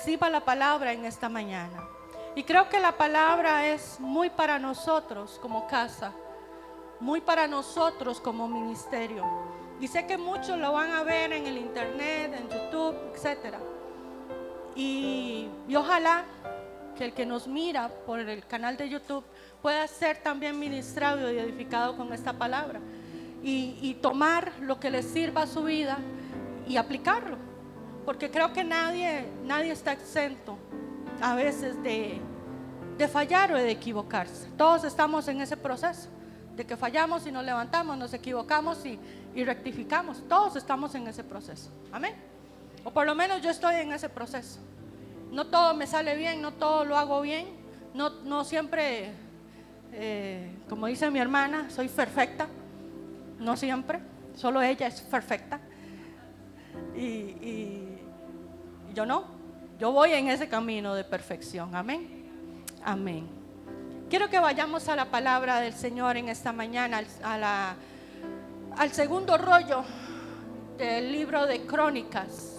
reciba la palabra en esta mañana. Y creo que la palabra es muy para nosotros como casa, muy para nosotros como ministerio. Y sé que muchos lo van a ver en el internet, en YouTube, etc. Y ojalá que el que nos mira por el canal de YouTube pueda ser también ministrado y edificado con esta palabra. Y tomar lo que le sirva a su vida y aplicarlo. Porque creo que nadie está exento a veces de fallar o de equivocarse. Todos estamos en ese proceso de que fallamos y nos levantamos, nos equivocamos y rectificamos. Todos estamos en ese proceso. Amén. O por lo menos yo estoy en ese proceso. No todo me sale bien, no todo lo hago bien, no siempre, como dice mi hermana, soy perfecta. No siempre, solo ella es perfecta. Y yo no, yo voy en ese camino de perfección. Amén. Amén. Quiero que vayamos a la palabra del Señor en esta mañana, al segundo rollo del libro de Crónicas,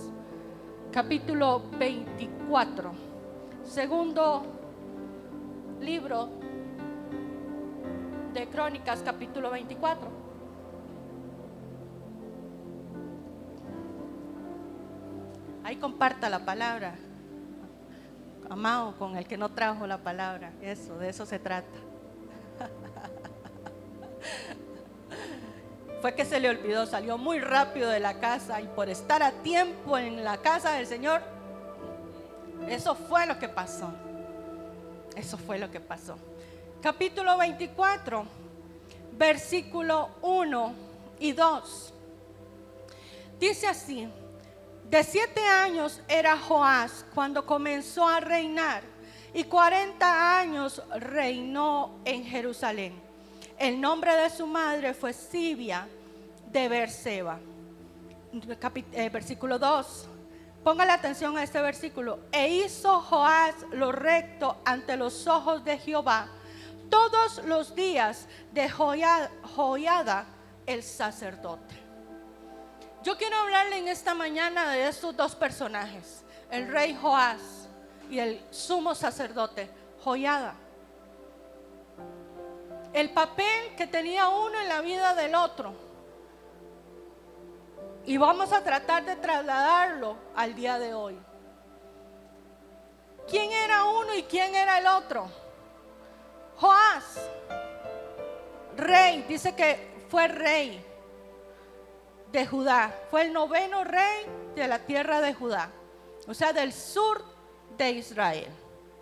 capítulo 24. Segundo libro de Crónicas, capítulo 24. Ahí comparta la palabra, amado, con el que no trajo la palabra. De eso se trata. Fue que se le olvidó, salió muy rápido de la casa y por estar a tiempo en la casa del Señor, eso fue lo que pasó. Eso fue lo que pasó. Capítulo 24, versículo 1 y 2. Dice así: de 7 años era Joás cuando comenzó a reinar, y 40 años reinó en Jerusalén. El nombre de su madre fue Sibia de Beerseba. Versículo 2. Póngale atención a este versículo. E hizo Joás lo recto ante los ojos de Jehová todos los días de Joiada el sacerdote. Yo quiero hablarle en esta mañana de estos dos personajes, el rey Joás y el sumo sacerdote Joiada. El papel que tenía uno en la vida del otro. Y vamos a tratar de trasladarlo al día de hoy. ¿Quién era uno y quién era el otro? Joás, rey, dice que fue rey de Judá, fue el 9º rey de la tierra de Judá, o sea, del sur de Israel.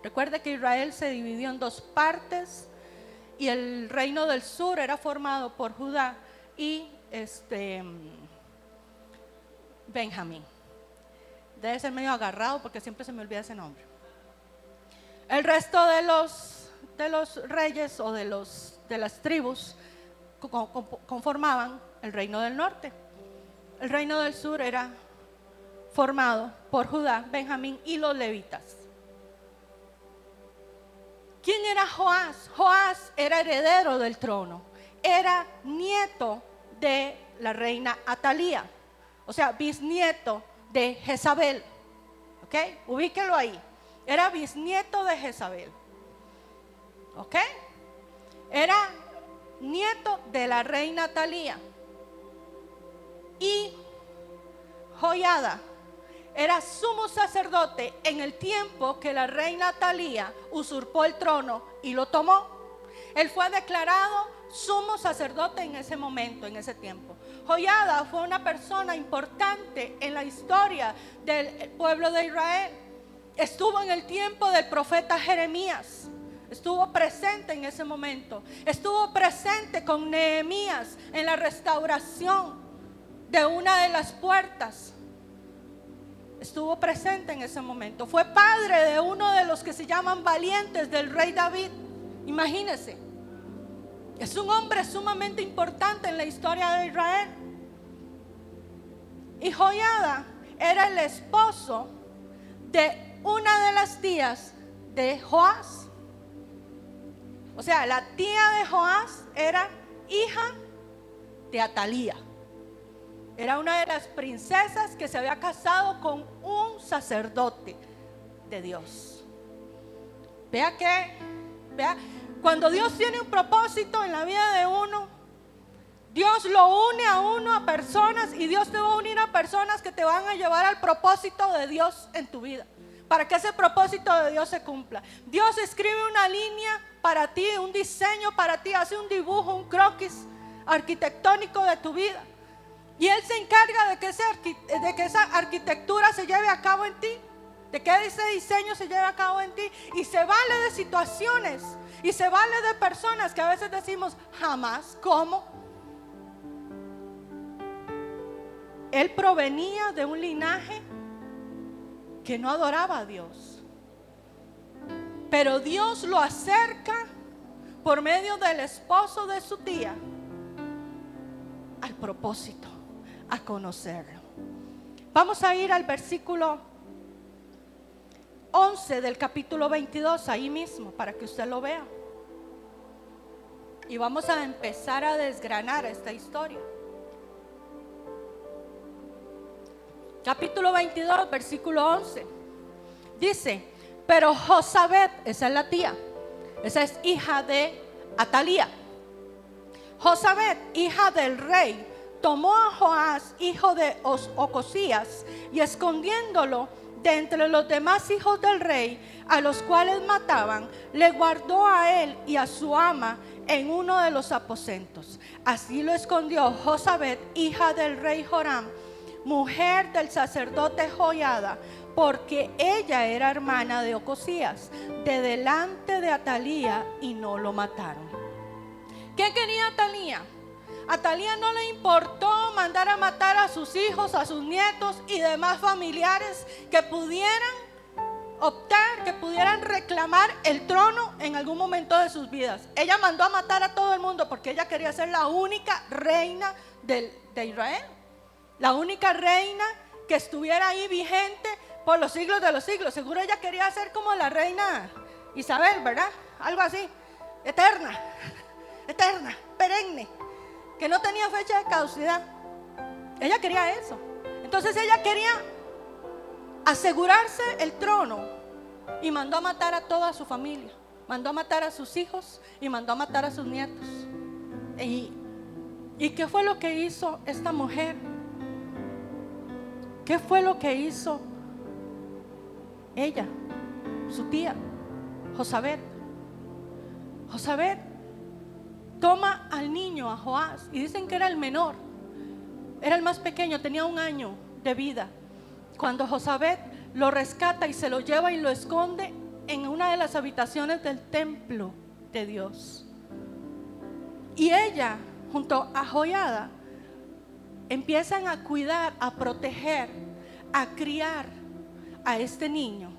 Recuerde que Israel se dividió en 2 partes y el reino del sur era formado por Judá y Benjamín. Debe ser medio agarrado porque siempre se me olvida ese nombre. El resto de los reyes o de las tribus conformaban el reino del norte. El reino del sur era formado por Judá, Benjamín y los levitas. ¿Quién era Joás? Joás era heredero del trono, era nieto de la reina Atalía, o sea, bisnieto de Jezabel. ¿Ok? Ubíquelo ahí. Era bisnieto de Jezabel. ¿Ok? Era nieto de la reina Atalía. Y Joiada era sumo sacerdote en el tiempo que la reina Atalía usurpó el trono y lo tomó. Él fue declarado sumo sacerdote en ese momento, en ese tiempo. Joiada fue una persona importante en la historia del pueblo de Israel. Estuvo en el tiempo del profeta Jeremías. Estuvo presente en ese momento. Estuvo presente con Nehemías en la restauración de una de las puertas. Estuvo presente en ese momento. Fue padre de uno de los que se llaman valientes del rey David. Imagínense. Es un hombre sumamente importante en la historia de Israel. Y Joiada era el esposo de una de las tías de Joás. O sea, la tía de Joás era hija de Atalía. Era una de las princesas que se había casado con un sacerdote. de Dios. Vea, cuando Dios tiene un propósito en la vida de uno, Dios lo une a uno a personas, y Dios te va a unir a personas que te van a llevar al propósito de Dios en tu vida, para que ese propósito de Dios se cumpla. Dios escribe una línea para ti, un diseño para ti, hace un dibujo, un croquis arquitectónico de tu vida, y Él se encarga de que esa arquitectura se lleve a cabo en ti, de que ese diseño se lleve a cabo en ti. Y se vale de situaciones, y se vale de personas que a veces decimos, jamás, ¿cómo? Él provenía de un linaje que no adoraba a Dios, pero Dios lo acerca por medio del esposo de su tía al propósito, a conocerlo. Vamos a ir al versículo 11 del capítulo 22, ahí mismo, para que usted lo vea, y vamos a empezar a desgranar esta historia. Capítulo 22, versículo 11. Dice: pero Josabet, esa es la tía, esa es hija de Atalía. Josabet, hija del rey, tomó a Joás, hijo de Ocosías, y escondiéndolo de entre los demás hijos del rey, a los cuales mataban, le guardó a él y a su ama en uno de los aposentos. Así lo escondió Josabet, hija del rey Joram, mujer del sacerdote Joiada, porque ella era hermana de Ocosías, de delante de Atalía, y no lo mataron. ¿Qué quería Atalía? Atalía no le importó mandar a matar a sus hijos, a sus nietos y demás familiares que pudieran optar, que pudieran reclamar el trono en algún momento de sus vidas. Ella mandó a matar a todo el mundo porque ella quería ser la única reina de Israel, la única reina que estuviera ahí vigente por los siglos de los siglos. Seguro ella quería ser como la reina Isabel, ¿verdad? Algo así, eterna, perenne, que no tenía fecha de caducidad. Ella quería eso. Entonces ella quería asegurarse el trono, y mandó a matar a toda su familia, mandó a matar a sus hijos y mandó a matar a sus nietos. ¿Y qué fue lo que hizo esta mujer? ¿Qué fue lo que hizo ella, su tía, Josabet? Josabet toma al niño, a Joás, y dicen que era el menor, era el más pequeño, tenía 1 año de vida, cuando Josabet lo rescata y se lo lleva y lo esconde en una de las habitaciones del templo de Dios. Y ella, junto a Joiada, empiezan a cuidar, a proteger, a criar a este niño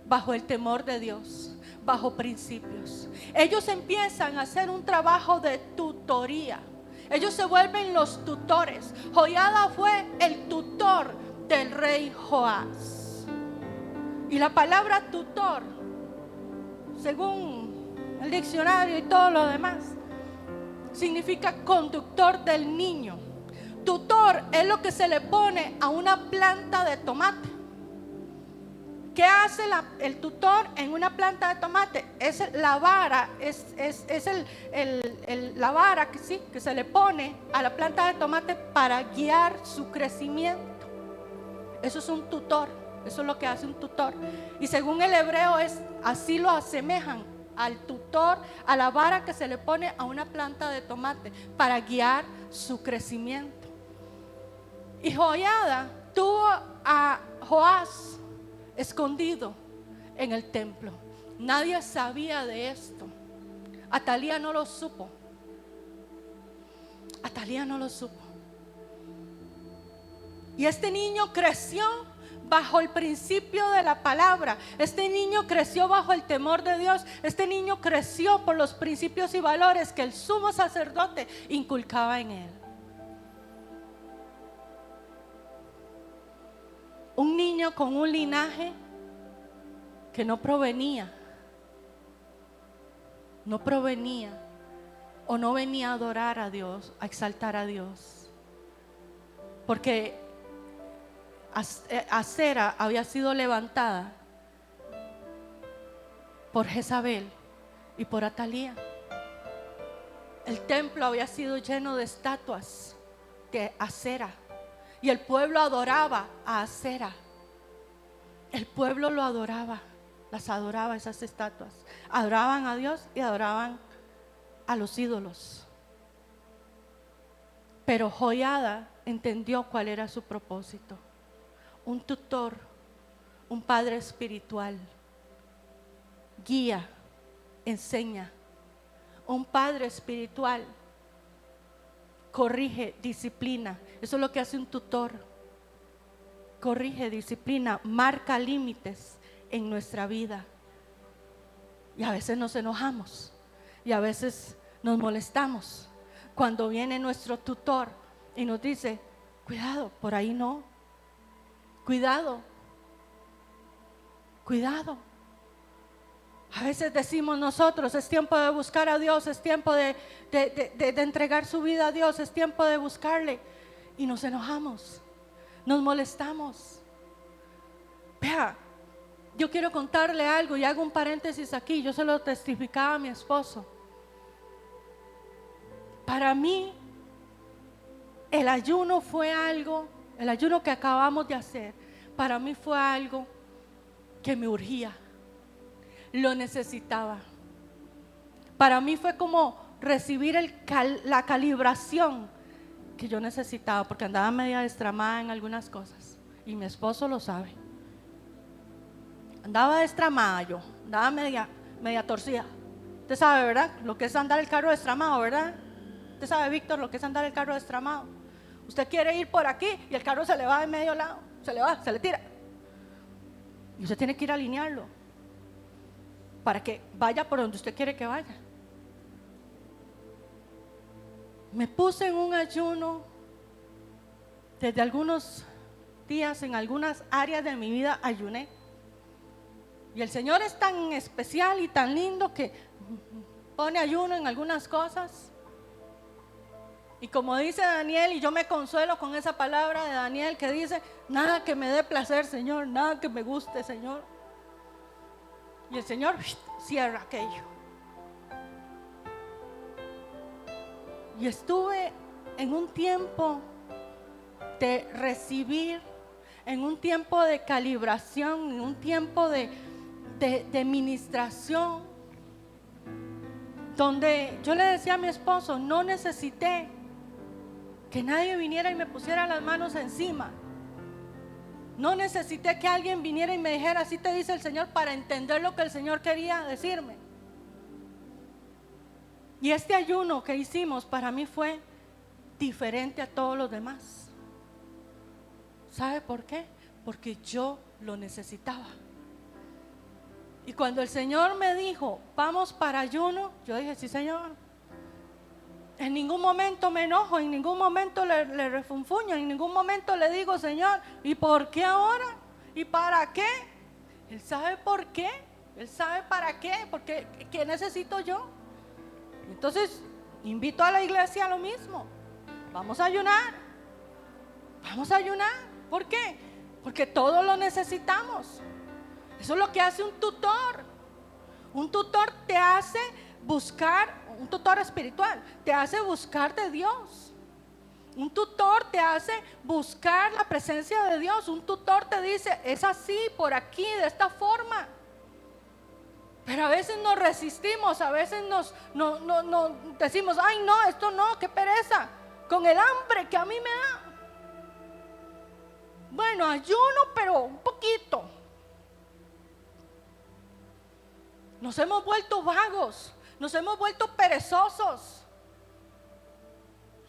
bajo el temor de Dios, bajo principios. Ellos empiezan a hacer un trabajo de tutoría. Ellos se vuelven los tutores. Joiada fue el tutor del rey Joás. Y la palabra tutor, según el diccionario y todo lo demás, significa conductor del niño. Tutor es lo que se le pone a una planta de tomate. ¿Qué hace el tutor en una planta de tomate? Es la vara, la vara que se le pone a la planta de tomate para guiar su crecimiento. Eso es un tutor, eso es lo que hace un tutor. Y según el hebreo así lo asemejan al tutor, a la vara que se le pone a una planta de tomate para guiar su crecimiento. Y Joiada tuvo a Joás escondido en el templo. Nadie sabía de esto. Atalía no lo supo. Atalía no lo supo. Y este niño creció bajo el principio de la palabra. Este niño creció bajo el temor de Dios. Este niño creció por los principios y valores que el sumo sacerdote inculcaba en él. Un niño con un linaje que no provenía o no venía a adorar a Dios, a exaltar a Dios. Porque Asera había sido levantada por Jezabel y por Atalía. El templo había sido lleno de estatuas de Acera y el pueblo adoraba a Acera. El pueblo lo adoraba, las adoraba esas estatuas. Adoraban a Dios y adoraban a los ídolos. Pero Joiada entendió cuál era su propósito. Un tutor, un padre espiritual, guía, enseña. Un padre espiritual corrige, disciplina. Eso es lo que hace un tutor. Corrige, disciplina, marca límites en nuestra vida. Y a veces nos enojamos y a veces nos molestamos cuando viene nuestro tutor y nos dice: cuidado, por ahí no, cuidado, cuidado. A veces decimos nosotros: es tiempo de buscar a Dios, es tiempo de entregar su vida a Dios, es tiempo de buscarle, y nos enojamos, nos molestamos. Vea, yo quiero contarle algo y hago un paréntesis aquí. Yo se lo testificaba a mi esposo. Para mí el ayuno fue algo, el ayuno que acabamos de hacer, para mí fue algo que me urgía, lo necesitaba. Para mí fue como recibir la calibración que yo necesitaba, porque andaba media destramada en algunas cosas, y mi esposo lo sabe. Andaba destramada yo, andaba media torcida. Usted sabe, ¿verdad? Lo que es andar el carro destramado, ¿verdad? Usted sabe, Víctor, lo que es andar el carro destramado. Usted quiere ir por aquí y el carro se le va de medio lado, se le tira. Y usted tiene que ir a alinearlo para que vaya por donde usted quiere que vaya. Me puse en un ayuno desde algunos días, en algunas áreas de mi vida ayuné. Y el Señor es tan especial y tan lindo que pone ayuno en algunas cosas. Y como dice Daniel, y yo me consuelo con esa palabra de Daniel que dice: nada que me dé placer, Señor, nada que me guste, Señor. Y el Señor cierra aquello. Y estuve en un tiempo de recibir, en un tiempo de calibración, en un tiempo de ministración, donde yo le decía a mi esposo: no necesité que nadie viniera y me pusiera las manos encima. No necesité que alguien viniera y me dijera: así te dice el Señor, para entender lo que el Señor quería decirme. Y este ayuno que hicimos para mí fue diferente a todos los demás. ¿Sabe por qué? Porque yo lo necesitaba. Y cuando el Señor me dijo: vamos para ayuno, yo dije: sí, Señor. En ningún momento me enojo, en ningún momento le refunfuño, en ningún momento le digo: Señor, ¿y por qué ahora? ¿Y para qué? Él sabe por qué, Él sabe para qué, porque ¿qué necesito yo? Entonces invito a la iglesia a lo mismo: vamos a ayunar, vamos a ayunar. ¿Por qué? Porque todos lo necesitamos. Eso es lo que hace un tutor. Un tutor te hace buscar, un tutor espiritual te hace buscar de Dios. Un tutor te hace buscar la presencia de Dios. Un tutor te dice: es así, por aquí, de esta forma. Pero a veces nos resistimos, a veces nos decimos: ay no, esto no, qué pereza, con el hambre que a mí me da. Bueno, ayuno, pero un poquito. Nos hemos vuelto vagos, nos hemos vuelto perezosos.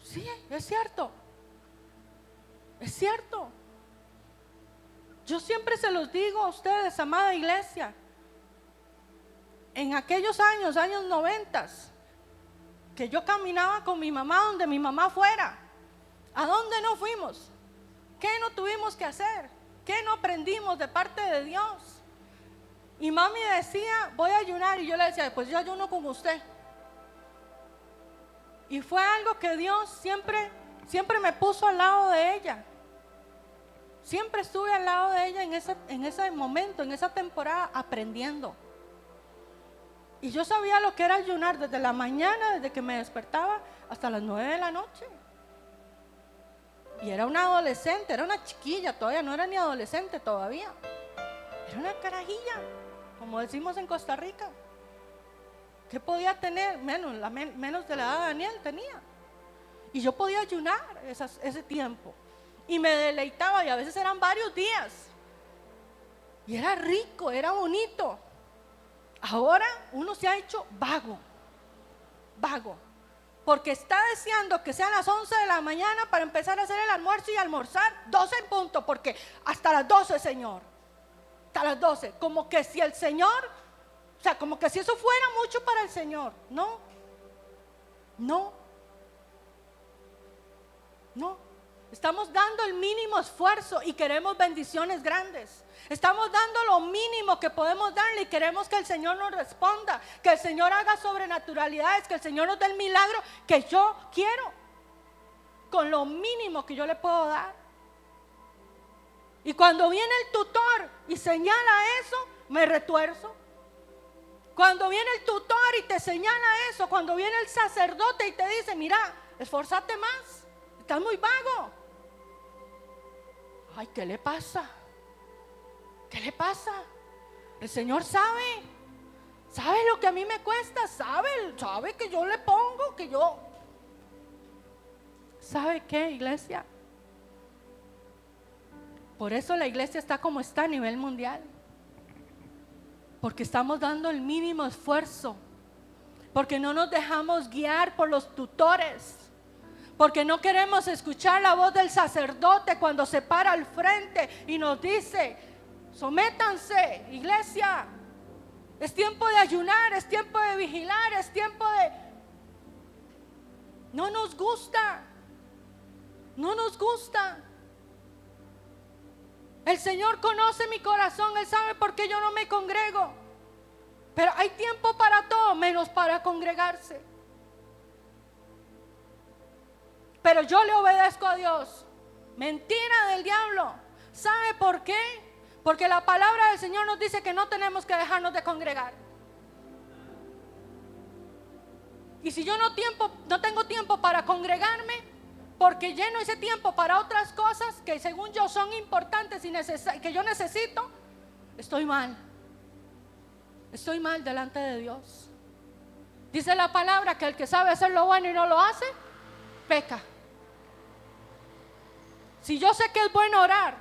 Sí, es cierto. Es cierto. Yo siempre se los digo a ustedes, amada iglesia. En aquellos años 90, que yo caminaba con mi mamá donde mi mamá fuera, ¿a dónde no fuimos? ¿Qué no tuvimos que hacer? ¿Qué no aprendimos de parte de Dios? Y mami decía: voy a ayunar, y yo le decía: pues yo ayuno con usted. Y fue algo que Dios siempre me puso al lado de ella. Siempre estuve al lado de ella en ese momento, en esa temporada, aprendiendo. Y yo sabía lo que era ayunar desde la mañana, desde que me despertaba hasta las 9 de la noche. Y era una adolescente, era una chiquilla, todavía no era ni adolescente todavía. Era una carajilla, como decimos en Costa Rica. ¿Qué podía tener? Menos de la edad de Daniel tenía. Y yo podía ayunar ese tiempo. Y me deleitaba, y a veces eran varios días. Y era rico, era bonito. Ahora uno se ha hecho vago. Porque está deseando que sean las 11 de la mañana para empezar a hacer el almuerzo y almorzar 12 en punto, porque hasta las 12, Señor. Hasta las 12. Como que si el Señor, o sea, como que si eso fuera mucho para el Señor. No. Estamos dando el mínimo esfuerzo y queremos bendiciones grandes. Estamos dando lo mínimo que podemos darle y queremos que el Señor nos responda, que el Señor haga sobrenaturalidades, que el Señor nos dé el milagro que yo quiero, con lo mínimo que yo le puedo dar. Y cuando viene el tutor y señala eso, me retuerzo. Cuando viene el tutor y te señala eso, cuando viene el sacerdote y te dice, mira, esforzate más, estás muy vago. Ay, ¿qué le pasa? El Señor sabe lo que a mí me cuesta, sabe que yo le pongo, ¿sabe qué, iglesia? Por eso la iglesia está como está a nivel mundial, porque estamos dando el mínimo esfuerzo, porque no nos dejamos guiar por los tutores, porque no queremos escuchar la voz del sacerdote cuando se para al frente y nos dice, sométanse, iglesia, es tiempo de ayunar, es tiempo de vigilar, es tiempo de... No nos gusta. El Señor conoce mi corazón, Él sabe por qué yo no me congrego. Pero hay tiempo para todo, menos para congregarse. Pero yo le obedezco a Dios. Mentira del diablo. ¿Sabe por qué? Porque la palabra del Señor nos dice que no tenemos que dejarnos de congregar. Y si yo no tengo tiempo para congregarme, porque lleno ese tiempo para otras cosas que según yo son importantes y que yo necesito, estoy mal delante de Dios. Dice la palabra que el que sabe hacer lo bueno y no lo hace, peca. Si yo sé que es bueno orar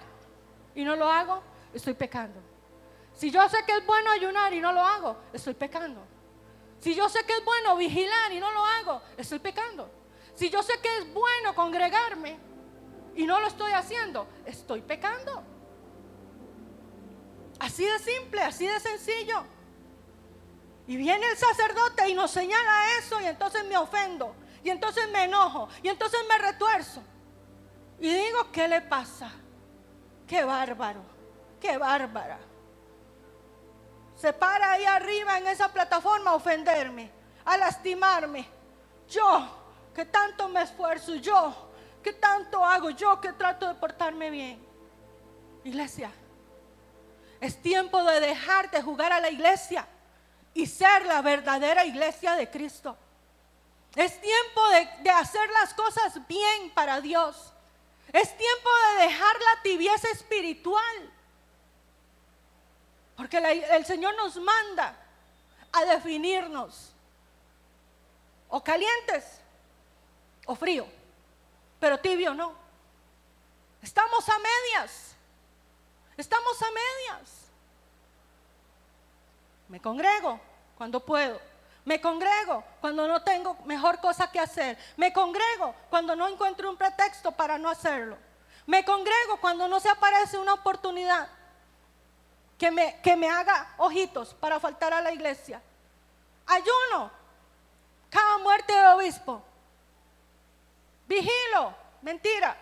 y no lo hago, estoy pecando. Si yo sé que es bueno ayunar y no lo hago, estoy pecando. Si yo sé que es bueno vigilar y no lo hago, estoy pecando. Si yo sé que es bueno congregarme y no lo estoy haciendo, estoy pecando. Así de simple, así de sencillo. Y viene el sacerdote y nos señala eso, y entonces me ofendo, y entonces me enojo, y entonces me retuerzo. Y digo, ¿qué le pasa? Qué bárbaro, qué bárbara. Se para ahí arriba en esa plataforma a ofenderme, a lastimarme. Yo, que tanto me esfuerzo, yo, que tanto hago, yo que trato de portarme bien. Iglesia, es tiempo de dejar de jugar a la iglesia y ser la verdadera iglesia de Cristo. Es tiempo de hacer las cosas bien para Dios. Es tiempo de dejar la tibieza espiritual. Porque el Señor nos manda a definirnos o calientes o frío, pero tibio no. Estamos a medias. Me congrego cuando puedo. Me congrego cuando no tengo mejor cosa que hacer. Me congrego cuando no encuentro un pretexto para no hacerlo. Me congrego cuando no se aparece una oportunidad que me haga ojitos para faltar a la iglesia. Ayuno cada muerte de obispo. Vigilo, mentira.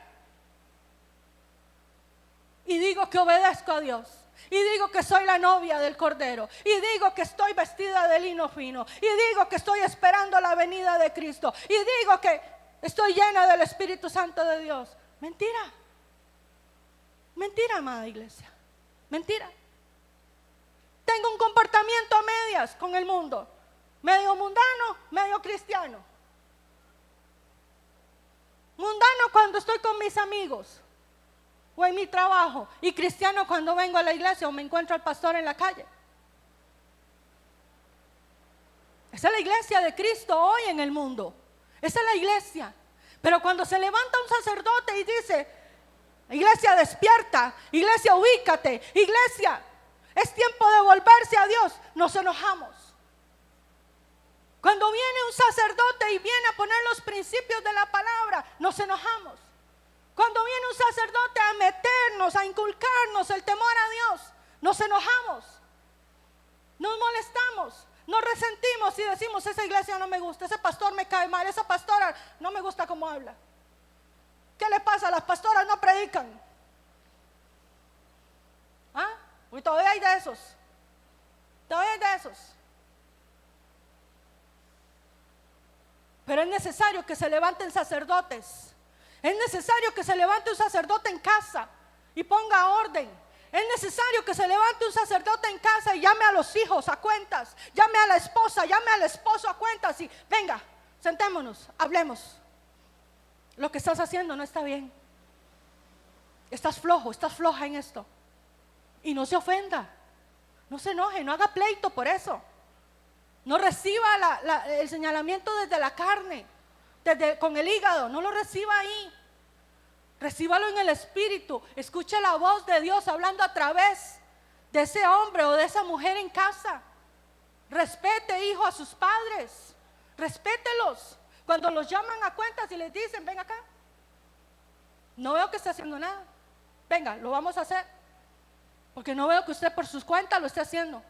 Y digo que obedezco a Dios. Y digo que soy la novia del Cordero. Y digo que estoy vestida de lino fino. Y digo que estoy esperando la venida de Cristo. Y digo que estoy llena del Espíritu Santo de Dios. Mentira. Mentira, amada iglesia. Mentira. Tengo un comportamiento a medias con el mundo. Medio mundano, medio cristiano. Mundano cuando estoy con mis amigos o en mi trabajo, y cristiano cuando vengo a la iglesia o me encuentro al pastor en la calle. Esa es la iglesia de Cristo hoy en el mundo. Esa es la iglesia. Pero cuando se levanta un sacerdote y dice: iglesia, despierta, iglesia, ubícate, iglesia, es tiempo de volverse a Dios, nos enojamos. Cuando viene un sacerdote y viene a poner los principios de la palabra, nos enojamos. Cuando viene un sacerdote a meternos, a inculcarnos el temor a Dios, nos enojamos, nos molestamos, nos resentimos y decimos: esa iglesia no me gusta, ese pastor me cae mal, esa pastora no me gusta cómo habla. ¿Qué le pasa? Las pastoras no predican. ¿Ah? Y todavía hay de esos. Todavía hay de esos. Pero es necesario que se levanten sacerdotes. Es necesario que se levante un sacerdote en casa y ponga orden. Es necesario que se levante un sacerdote en casa y llame a los hijos a cuentas, llame a la esposa, llame al esposo a cuentas y venga, sentémonos, hablemos. Lo que estás haciendo no está bien. Estás flojo, estás floja en esto. Y no se ofenda, no se enoje, no haga pleito por eso. No reciba el señalamiento desde la carne, con el hígado, no lo reciba ahí. Recíbalo en el espíritu. Escuche la voz de Dios hablando a través de ese hombre o de esa mujer en casa. Respete, hijo, a sus padres. Respételos. Cuando los llaman a cuentas y les dicen: ven acá, no veo que esté haciendo nada, venga, lo vamos a hacer, porque no veo que usted por sus cuentas lo esté haciendo.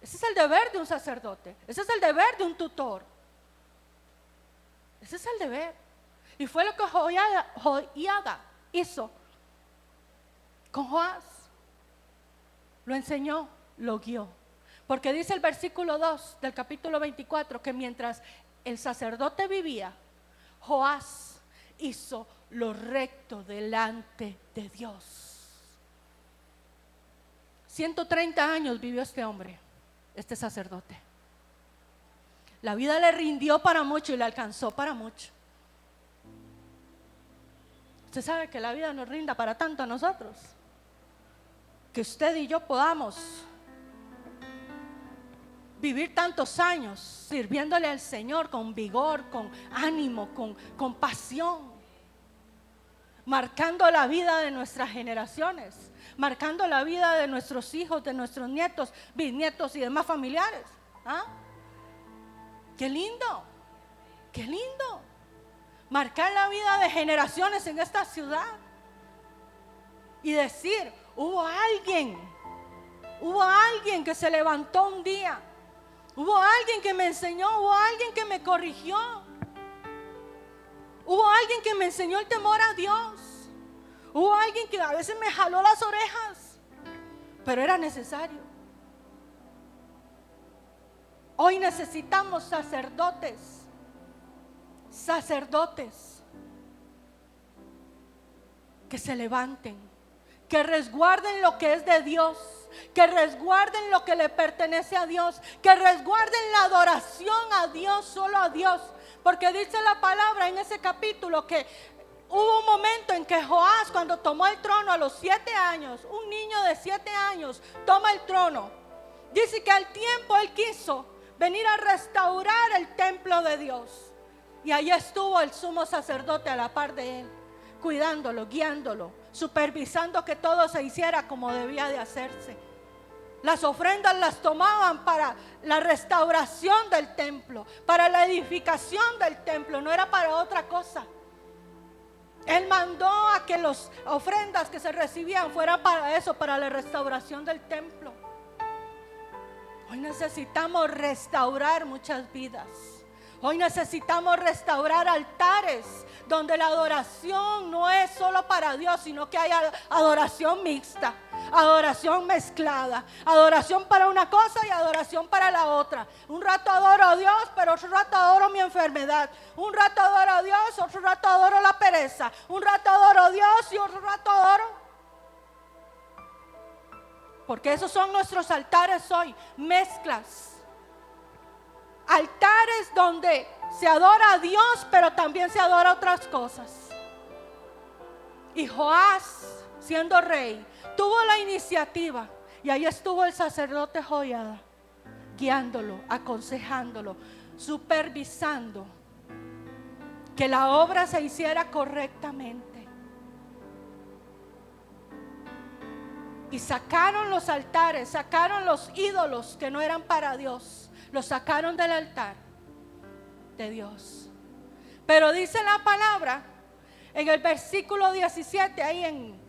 Ese es el deber de un sacerdote. Ese es el deber de un tutor. Ese es el deber. Y fue lo que Joiada hizo con Joás. Lo enseñó, lo guió. Porque dice el versículo 2 del capítulo 24 que mientras el sacerdote vivía, Joás hizo lo recto delante de Dios. 130 años vivió este hombre, este sacerdote. La vida le rindió para mucho y le alcanzó para mucho. Usted sabe que la vida nos rinda para tanto a nosotros, que usted y yo podamos vivir tantos años sirviéndole al Señor con vigor, con ánimo, con pasión, marcando la vida de nuestras generaciones, marcando la vida de nuestros hijos, de nuestros nietos, bisnietos y demás familiares. ¿Ah? ¡Qué lindo! ¡Qué lindo! Marcar la vida de generaciones en esta ciudad y decir: hubo alguien que se levantó un día, hubo alguien que me enseñó, hubo alguien que me corrigió, hubo alguien que me enseñó el temor a Dios, hubo alguien que a veces me jaló las orejas, pero era necesario. Hoy necesitamos sacerdotes que se levanten, que resguarden lo que es de Dios, que resguarden lo que le pertenece a Dios, que resguarden la adoración a Dios, solo a Dios. Porque dice la palabra en ese capítulo que hubo un momento en que Joás, cuando tomó el trono a los 7 años, un niño de 7 años toma el trono. Dice que al tiempo él quiso venir a restaurar el templo de Dios. Y allí estuvo el sumo sacerdote a la par de él, cuidándolo, guiándolo, supervisando que todo se hiciera como debía de hacerse. Las ofrendas las tomaban para la restauración del templo, para la edificación del templo, no era para otra cosa. Él mandó a que las ofrendas que se recibían fueran para eso, para la restauración del templo. Hoy necesitamos restaurar muchas vidas. Hoy necesitamos restaurar altares donde la adoración no es solo para Dios, sino que haya adoración mixta, adoración mezclada, adoración para una cosa y adoración para la otra. Un rato adoro a Dios, pero otro rato adoro mi enfermedad. Un rato adoro a Dios, otro rato adoro la pereza. Un rato adoro a Dios y otro rato adoro. Porque esos son nuestros altares hoy, mezclas. altares donde se adora a Dios, pero también se adora otras cosas. Y Joás, siendo rey, tuvo la iniciativa, y ahí estuvo el sacerdote Joiada, guiándolo, aconsejándolo, supervisando que la obra se hiciera correctamente. Y sacaron los altares, sacaron los ídolos que no eran para Dios, los sacaron del altar de Dios. Pero dice la palabra en el versículo 17, ahí en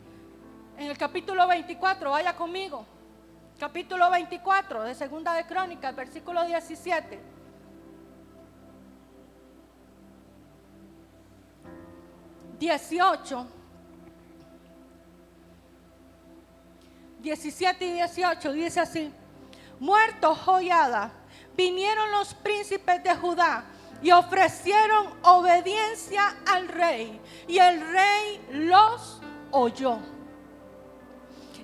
el capítulo 24, vaya conmigo, capítulo 24 de Segunda de Crónicas, versículo 17. 18, 17 y 18 dice así: muerto Joiada, vinieron los príncipes de Judá y ofrecieron obediencia al rey, y el rey los oyó.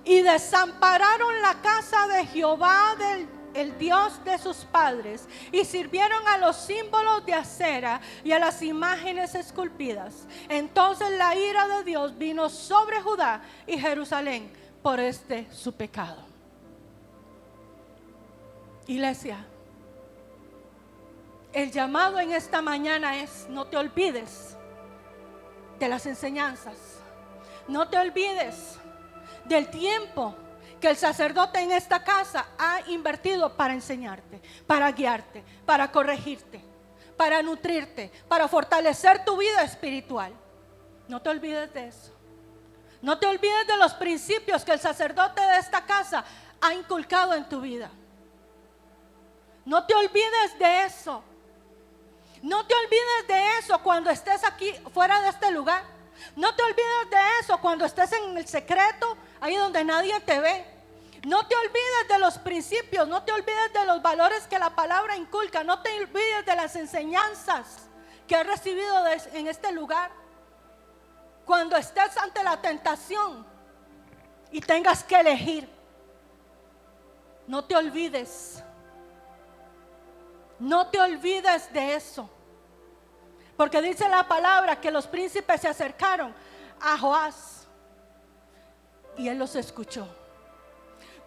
Y desampararon la casa de Jehová, el Dios de sus padres, y sirvieron a los símbolos de acera y a las imágenes esculpidas. Entonces la ira de Dios vino sobre Judá y Jerusalén por su pecado. Iglesia, el llamado en esta mañana es: no te olvides de las enseñanzas, no te olvides del tiempo que el sacerdote en esta casa ha invertido para enseñarte, para guiarte, para corregirte, para nutrirte, para fortalecer tu vida espiritual. No te olvides de eso. No te olvides de los principios que el sacerdote de esta casa ha inculcado en tu vida. No te olvides de eso. No te olvides de eso cuando estés aquí fuera de este lugar. No te olvides de eso cuando estés en el secreto, ahí donde nadie te ve. No te olvides de los principios, no te olvides de los valores que la palabra inculca. No te olvides de las enseñanzas que has recibido en este lugar. Cuando estés ante la tentación y tengas que elegir, no te olvides. No te olvides de eso. Porque dice la palabra que los príncipes se acercaron a Joás y él los escuchó.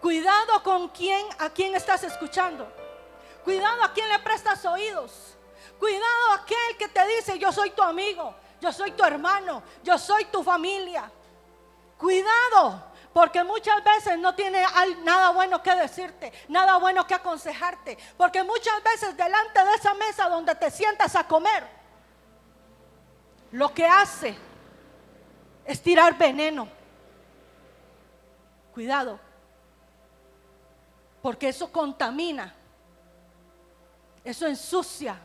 Cuidado con a quién estás escuchando. Cuidado a quién le prestas oídos. Cuidado a aquel que te dice: yo soy tu amigo, yo soy tu hermano, yo soy tu familia. Cuidado, porque muchas veces no tiene nada bueno que decirte, nada bueno que aconsejarte. Porque muchas veces delante de esa mesa donde te sientas a comer, lo que hace es tirar veneno. Cuidado, porque eso contamina, eso ensucia.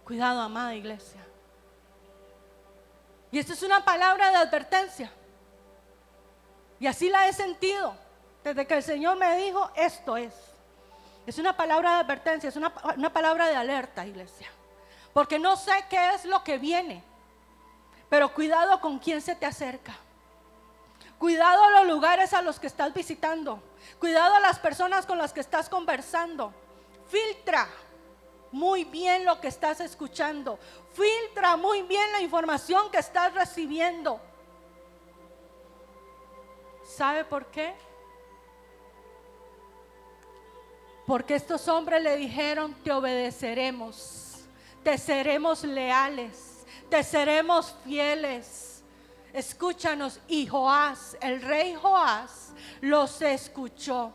Cuidado, amada iglesia. Y esta es una palabra de advertencia. Y así la he sentido desde que el Señor me dijo: esto es. Es una palabra de advertencia, es una palabra de alerta, iglesia. Porque no sé qué es lo que viene, pero cuidado con quién se te acerca. Cuidado a los lugares a los que estás visitando. Cuidado a las personas con las que estás conversando. Filtra muy bien lo que estás escuchando. Filtra muy bien la información que estás recibiendo. ¿Sabe por qué? Porque estos hombres le dijeron: te obedeceremos, te seremos leales, te seremos fieles. Escúchanos. Y Joás, el rey Joás, los escuchó.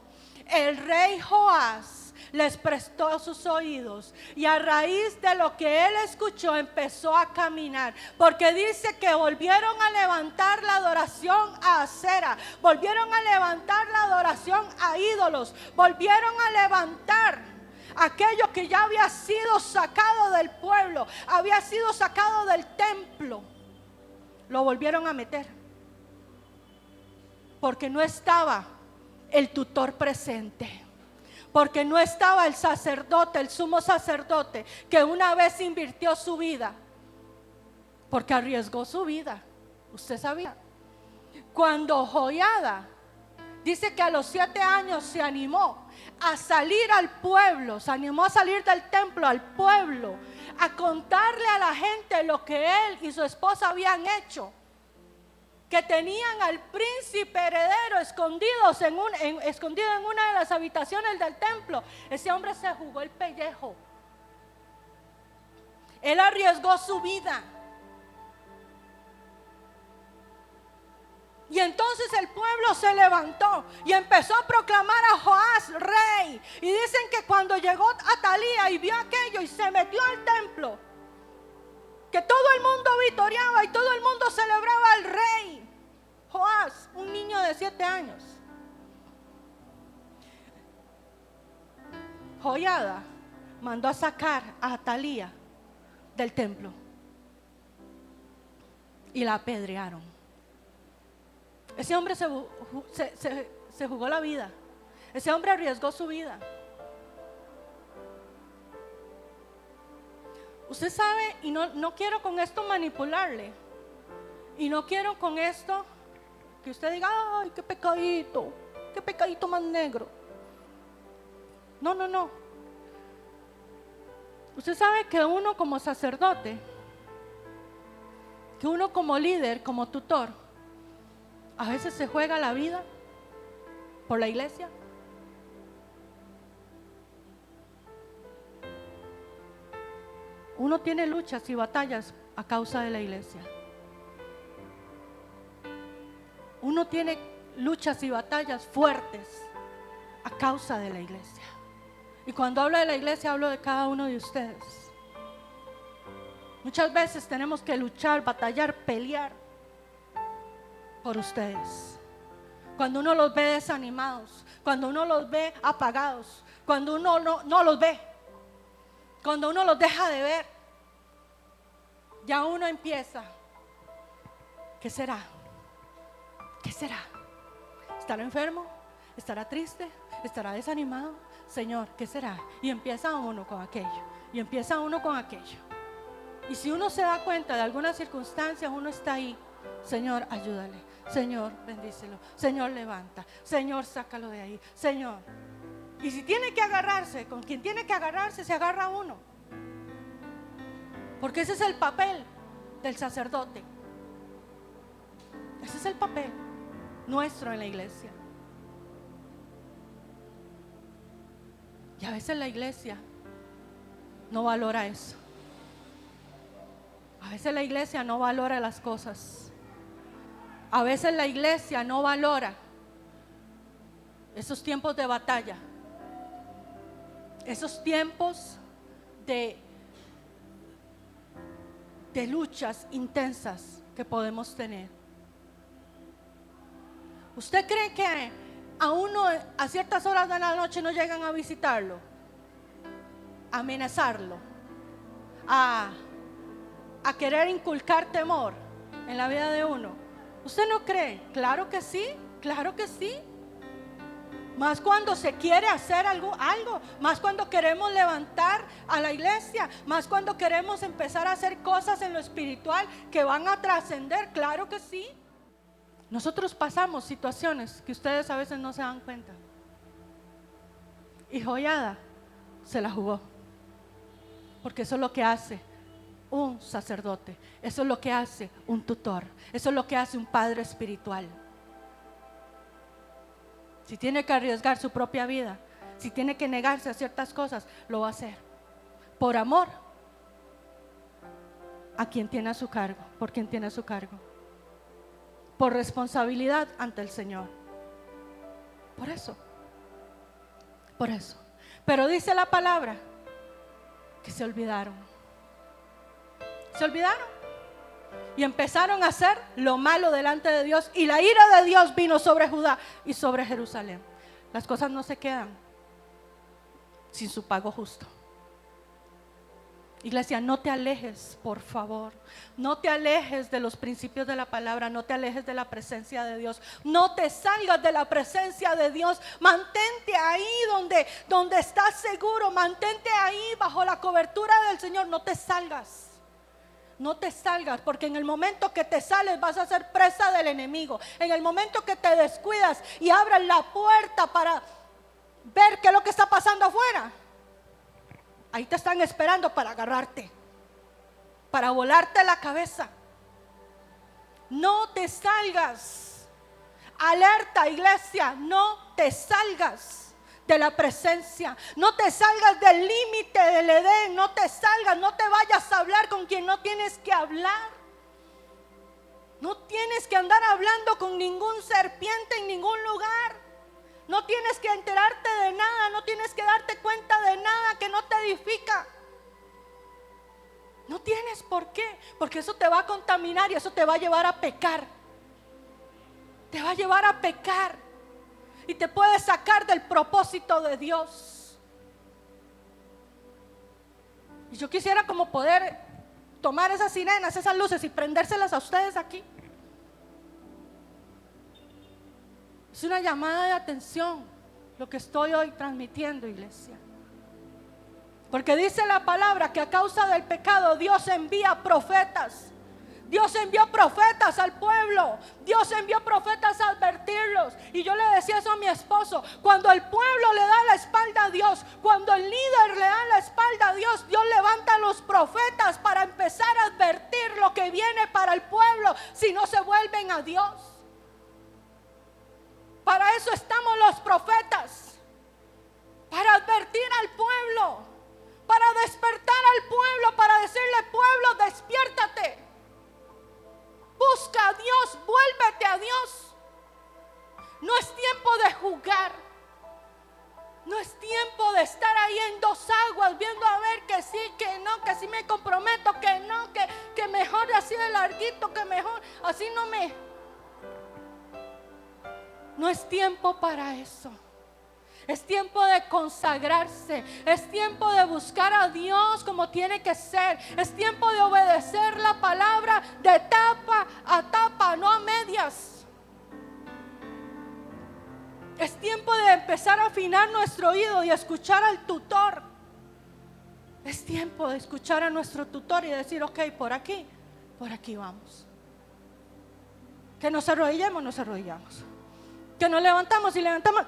El rey Joás les prestó sus oídos, y a raíz de lo que él escuchó empezó a caminar, porque dice que volvieron a levantar la adoración a Acera, volvieron a levantar la adoración a ídolos, volvieron a levantar aquello que ya había sido sacado del pueblo, había sido sacado del templo. Lo volvieron a meter porque no estaba el tutor presente. Porque no estaba el sacerdote, el sumo sacerdote, que una vez invirtió su vida, porque arriesgó su vida. Usted sabía. Cuando Joiada Dice que a los 7 años se animó a salir al pueblo, se animó a salir del templo al pueblo, a contarle a la gente lo que él y su esposa habían hecho, que tenían al príncipe heredero escondido en una de las habitaciones del templo. Ese hombre se jugó el pellejo. Él arriesgó su vida. Y entonces el pueblo se levantó y empezó a proclamar a Joás rey. Y dicen que cuando llegó Atalía y vio aquello y se metió al templo, que todo el mundo vitoreaba y todo el mundo celebraba al rey Joás, un niño de 7 años. Joiada mandó a sacar a Atalía del templo y la apedrearon. Ese hombre se jugó la vida. Ese hombre arriesgó su vida. Usted sabe, y no quiero con esto manipularle, y no quiero con esto que usted diga, ay, qué pecadito más negro. No. Usted sabe que uno como sacerdote, que uno como líder, como tutor, a veces se juega la vida por la iglesia. Uno tiene luchas y batallas a causa de la iglesia. Uno tiene luchas y batallas fuertes a causa de la iglesia. Y cuando hablo de la iglesia, hablo de cada uno de ustedes. Muchas veces tenemos que luchar, batallar, pelear por ustedes. Cuando uno los ve desanimados, cuando uno los ve apagados, cuando uno no los ve, cuando uno los deja de ver, ya uno empieza. ¿Qué será? ¿Qué será? ¿Estará enfermo? ¿Estará triste? ¿Estará desanimado? Señor, ¿qué será? Y empieza uno con aquello, y empieza uno con aquello. Y si uno se da cuenta de algunas circunstancias, uno está ahí. Señor, ayúdale. Señor, bendícelo. Señor, levanta. Señor, sácalo de ahí. Señor. Y si tiene que agarrarse, con quien tiene que agarrarse, se agarra uno. Porque ese es el papel del sacerdote. Ese es el papel nuestro en la iglesia. Y a veces la iglesia no valora eso. A veces la iglesia no valora las cosas. A veces la iglesia no valora esos tiempos de batalla, esos tiempos de luchas intensas que podemos tener. ¿Usted cree que a uno a ciertas horas de la noche no llegan a visitarlo, a amenazarlo, a querer inculcar temor en la vida de uno? ¿Usted no cree? Claro que sí, claro que sí. Más cuando se quiere hacer algo, más cuando queremos levantar a la iglesia, más cuando queremos empezar a hacer cosas en lo espiritual que van a trascender, claro que sí. Nosotros pasamos situaciones que ustedes a veces no se dan cuenta. Y Joiada se la jugó, porque eso es lo que hace un sacerdote, eso es lo que hace un tutor, eso es lo que hace un padre espiritual. Si tiene que arriesgar su propia vida, si tiene que negarse a ciertas cosas, lo va a hacer por amor a quien tiene a su cargo, por quien tiene a su cargo, por responsabilidad ante el Señor. Por eso. Pero dice la palabra que se olvidaron. Se olvidaron y empezaron a hacer lo malo delante de Dios, y la ira de Dios vino sobre Judá y sobre Jerusalén. Las cosas no se quedan sin su pago justo. Iglesia, no te alejes, por favor. No te alejes de los principios de la palabra. No te alejes de la presencia de Dios. No te salgas de la presencia de Dios. Mantente ahí donde estás seguro. Mantente ahí bajo la cobertura del Señor. No te salgas. No te salgas, porque en el momento que te sales vas a ser presa del enemigo. En el momento que te descuidas y abras la puerta para ver qué es lo que está pasando afuera, ahí te están esperando para agarrarte, para volarte la cabeza. No te salgas. Alerta, iglesia, no te salgas de la presencia, no te salgas del límite del Edén, no te salgas, no te vayas a hablar con quien no tienes que hablar. No tienes que andar hablando con ningún serpiente en ningún lugar. No tienes que enterarte de nada, no tienes que darte cuenta de nada que no te edifica. No tienes por qué, porque eso te va a contaminar y eso te va a llevar a pecar. Te va a llevar a pecar y te puede sacar del propósito de Dios. Y yo quisiera como poder tomar esas sirenas, esas luces y prendérselas a ustedes aquí. Es una llamada de atención lo que estoy hoy transmitiendo, iglesia. Porque dice la palabra que a causa del pecado Dios envía profetas. Dios envió profetas al pueblo. Dios envió profetas a advertirlos. Y yo le decía eso a mi esposo: cuando el pueblo le da la espalda a Dios, cuando el líder le da la espalda a Dios, Dios levanta a los profetas para empezar a advertir lo que viene para el pueblo si no se vuelven a Dios. Para eso estamos los profetas, para advertir al pueblo, para despertar al pueblo, para decirle: pueblo, despiértate, busca a Dios, vuélvete a Dios. No es tiempo de jugar, no es tiempo de estar ahí en dos aguas viendo a ver que sí, que no, que sí me comprometo, que no, que mejor así de larguito, que mejor así no me... No es tiempo para eso. Es tiempo de consagrarse. Es tiempo de buscar a Dios como tiene que ser. Es tiempo de obedecer la palabra de tapa a tapa, no a medias. Es tiempo de empezar a afinar nuestro oído y escuchar al tutor. Es tiempo de escuchar a nuestro tutor y decir: ok, por aquí vamos. Que nos arrodillemos, nos arrodillamos. Que nos levantamos y levantamos,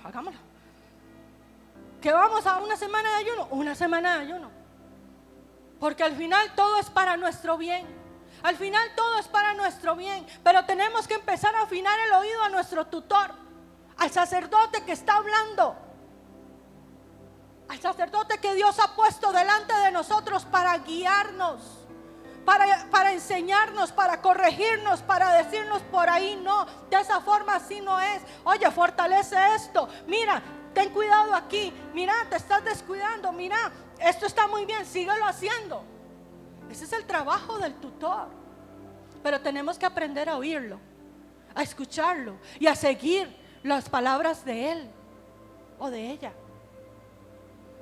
hagámoslo. Que vamos a una semana de ayuno, una semana de ayuno. Porque al final todo es para nuestro bien. Al final todo es para nuestro bien. Pero tenemos que empezar a afinar el oído a nuestro tutor, al sacerdote que está hablando, al sacerdote que Dios ha puesto delante de nosotros para guiarnos, para enseñarnos, para corregirnos, para decirnos: por ahí no, de esa forma así no es. Oye, fortalece esto, mira, ten cuidado aquí, mira, te estás descuidando, mira, esto está muy bien, síguelo haciendo. Ese es el trabajo del tutor. Pero tenemos que aprender a oírlo, a escucharlo y a seguir las palabras de él o de ella.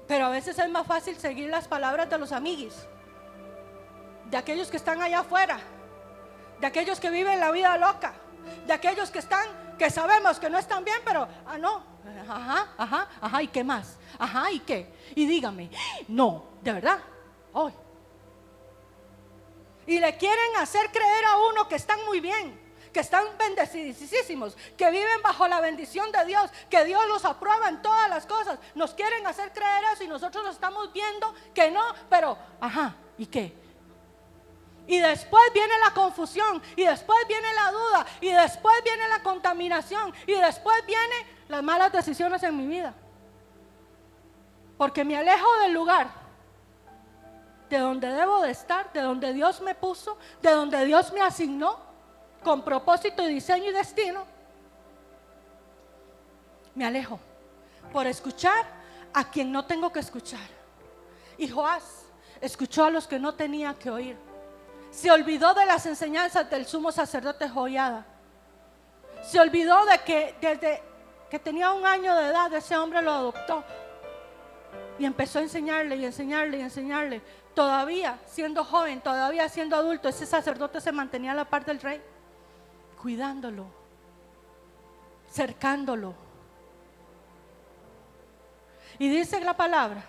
Pero a veces es más fácil seguir las palabras de los amiguis, de aquellos que están allá afuera, de aquellos que viven la vida loca, de aquellos que sabemos que no están bien, pero no, ajá, ¿y qué más? Ajá, ¿y qué? Y dígame, no, de verdad, hoy. Y le quieren hacer creer a uno que están muy bien, que están bendecidísimos, que viven bajo la bendición de Dios, que Dios los aprueba en todas las cosas. Nos quieren hacer creer eso y nosotros lo estamos viendo que no, pero ajá, ¿y qué? Y después viene la confusión, y después viene la duda, y después viene la contaminación, y después vienen las malas decisiones en mi vida. Porque me alejo del lugar de donde debo de estar, de donde Dios me puso, de donde Dios me asignó, con propósito y diseño y destino. Me alejo por escuchar a quien no tengo que escuchar. Y Joás escuchó a los que no tenía que oír. Se olvidó de las enseñanzas del sumo sacerdote Joiada. Se olvidó de que desde que tenía 1 año de edad ese hombre lo adoptó. Y empezó a enseñarle y enseñarle y enseñarle. Todavía siendo joven, todavía siendo adulto, ese sacerdote se mantenía a la par del rey, cuidándolo, cercándolo. Y dice la palabra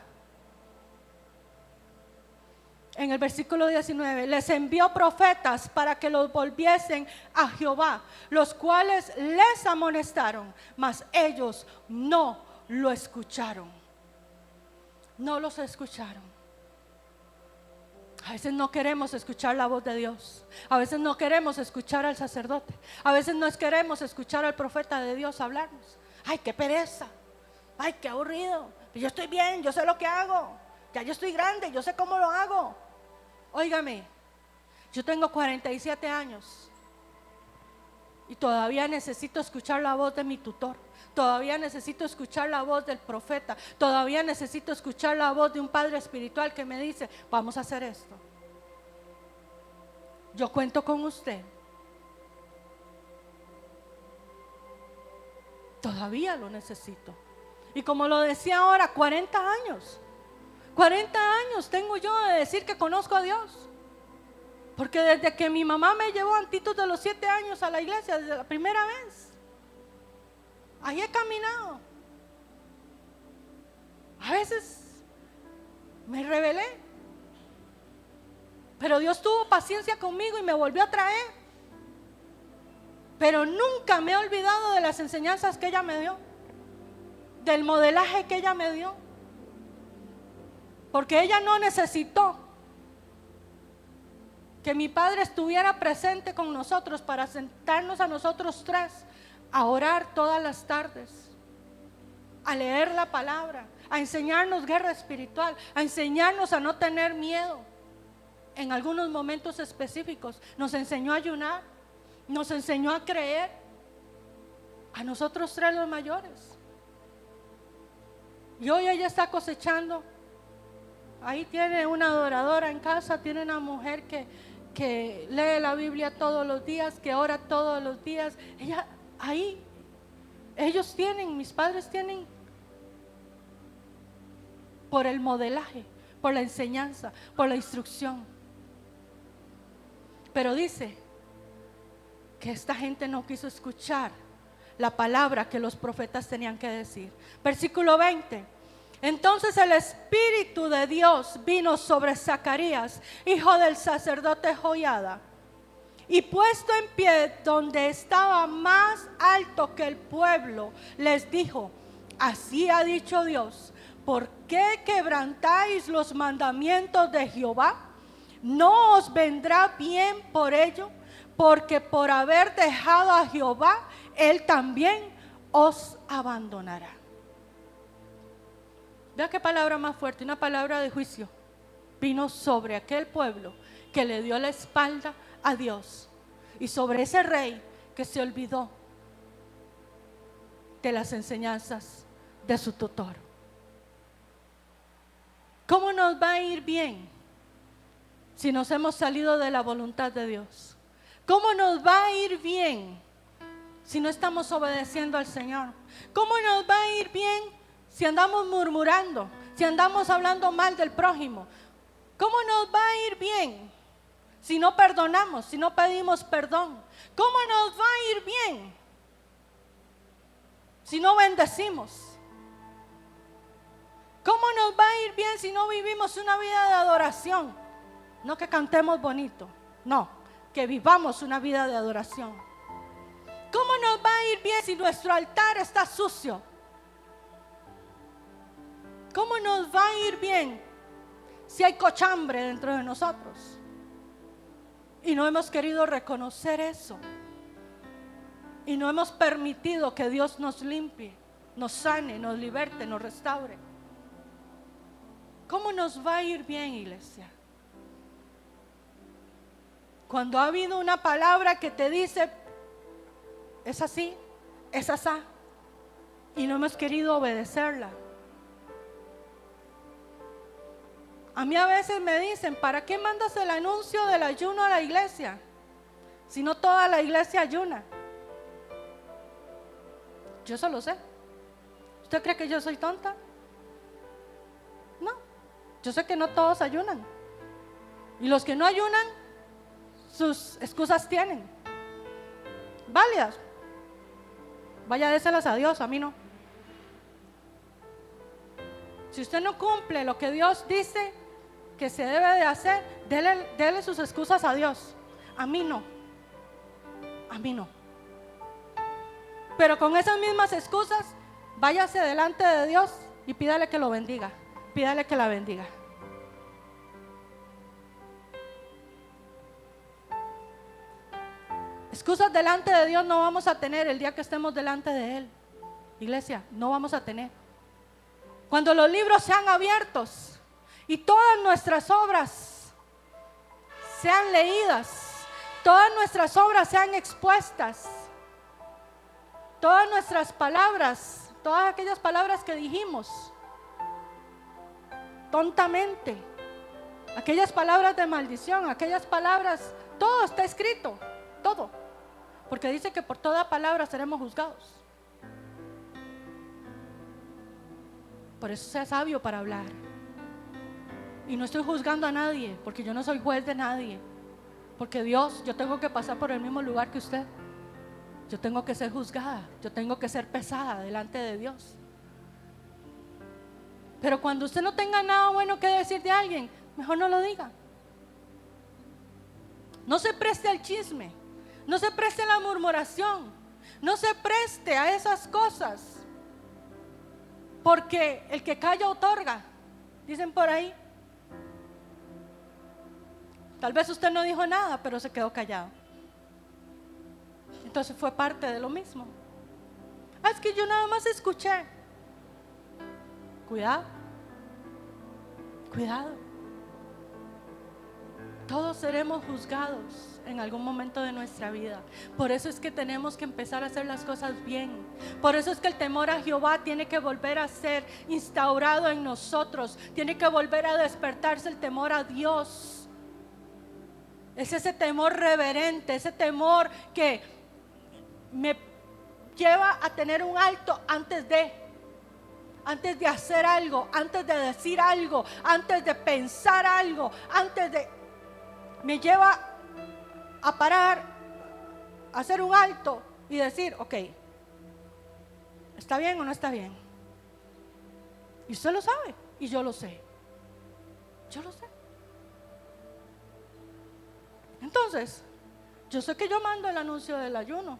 en el versículo 19, les envió profetas para que los volviesen a Jehová, los cuales les amonestaron, mas ellos no lo escucharon. No los escucharon. A veces no queremos escuchar la voz de Dios. A veces no queremos escuchar al sacerdote. A veces no queremos escuchar al profeta de Dios hablarnos. Ay, qué pereza. Ay, qué aburrido. Yo estoy bien, yo sé lo que hago. Ya yo estoy grande, yo sé cómo lo hago. Óigame, yo tengo 47 años y todavía necesito escuchar la voz de mi tutor. Todavía necesito escuchar la voz del profeta. Todavía necesito escuchar la voz de un padre espiritual que me dice, vamos a hacer esto. Yo cuento con usted. Todavía lo necesito. Y como lo decía ahora, 40 años. 40 años tengo yo de decir que conozco a Dios. Porque desde que mi mamá me llevó antitos de los 7 años a la iglesia, desde la primera vez, ahí he caminado. A veces me rebelé, pero Dios tuvo paciencia conmigo y me volvió a traer. Pero nunca me he olvidado de las enseñanzas que ella me dio, del modelaje que ella me dio. Porque ella no necesitó que mi padre estuviera presente con nosotros para sentarnos a nosotros tres a orar todas las tardes, a leer la palabra, a enseñarnos guerra espiritual, a enseñarnos a no tener miedo. En algunos momentos específicos nos enseñó a ayunar, nos enseñó a creer, a nosotros tres los mayores. Y hoy ella está cosechando. Ahí tiene una adoradora en casa, tiene una mujer que lee la Biblia todos los días, que ora todos los días. Ella, ahí, ellos tienen, mis padres tienen, por el modelaje, por la enseñanza, por la instrucción. Pero dice que esta gente no quiso escuchar la palabra que los profetas tenían que decir. Versículo 20. Entonces el Espíritu de Dios vino sobre Zacarías, hijo del sacerdote Joiada, y puesto en pie donde estaba más alto que el pueblo, les dijo: así ha dicho Dios, ¿por qué quebrantáis los mandamientos de Jehová? ¿No os vendrá bien por ello? Porque por haber dejado a Jehová, Él también os abandonará. Vea qué palabra más fuerte, una palabra de juicio vino sobre aquel pueblo que le dio la espalda a Dios y sobre ese rey que se olvidó de las enseñanzas de su tutor. ¿Cómo nos va a ir bien si nos hemos salido de la voluntad de Dios? ¿Cómo nos va a ir bien si no estamos obedeciendo al Señor? ¿Cómo nos va a ir bien si andamos murmurando, si andamos hablando mal del prójimo? ¿Cómo nos va a ir bien si no perdonamos, si no pedimos perdón? ¿Cómo nos va a ir bien si no bendecimos? ¿Cómo nos va a ir bien si no vivimos una vida de adoración? No que cantemos bonito, no, que vivamos una vida de adoración. ¿Cómo nos va a ir bien si nuestro altar está sucio? ¿Cómo nos va a ir bien si hay cochambre dentro de nosotros? Y no hemos querido reconocer eso. Y no hemos permitido que Dios nos limpie, nos sane, nos liberte, nos restaure. ¿Cómo nos va a ir bien, iglesia? Cuando ha habido una palabra que te dice, es así, es asá, y no hemos querido obedecerla. A mí a veces me dicen, ¿para qué mandas el anuncio del ayuno a la iglesia? Si no toda la iglesia ayuna. Yo eso lo sé. ¿Usted cree que yo soy tonta? No, yo sé que no todos ayunan. Y los que no ayunan, sus excusas tienen. Válidas. Vaya, déselas a Dios, a mí no. Si usted no cumple lo que Dios dice, que se debe de hacer, dele sus excusas a Dios. A mí no. A mí no. Pero con esas mismas excusas, váyase delante de Dios y pídale que lo bendiga. Pídale que la bendiga. Excusas delante de Dios no vamos a tener el día que estemos delante de Él. Iglesia, no vamos a tener. Cuando los libros sean abiertos y todas nuestras obras sean leídas, todas nuestras obras sean expuestas, todas nuestras palabras, todas aquellas palabras que dijimos tontamente, aquellas palabras de maldición, aquellas palabras, todo está escrito, todo, porque dice que por toda palabra seremos juzgados. Por eso sea sabio para hablar. Y no estoy juzgando a nadie, porque yo no soy juez de nadie. Porque Dios, yo tengo que pasar por el mismo lugar que usted. Yo tengo que ser juzgada, yo tengo que ser pesada delante de Dios. Pero cuando usted no tenga nada bueno que decir de alguien, mejor no lo diga. No se preste al chisme, no se preste a la murmuración, no se preste a esas cosas. Porque el que calla otorga, dicen por ahí. Tal vez usted no dijo nada, pero se quedó callado. Entonces fue parte de lo mismo. Es que yo nada más escuché. Cuidado. Cuidado. Todos seremos juzgados en algún momento de nuestra vida. Por eso es que tenemos que empezar a hacer las cosas bien. Por eso es que el temor a Jehová tiene que volver a ser instaurado en nosotros. Tiene que volver a despertarse el temor a Dios. Es ese temor reverente, ese temor que me lleva a tener un alto antes de hacer algo, antes de decir algo, antes de pensar algo, me lleva a parar, a hacer un alto y decir, ok, ¿está bien o no está bien? Y usted lo sabe y yo lo sé. Yo lo sé. Entonces, yo sé que yo mando el anuncio del ayuno.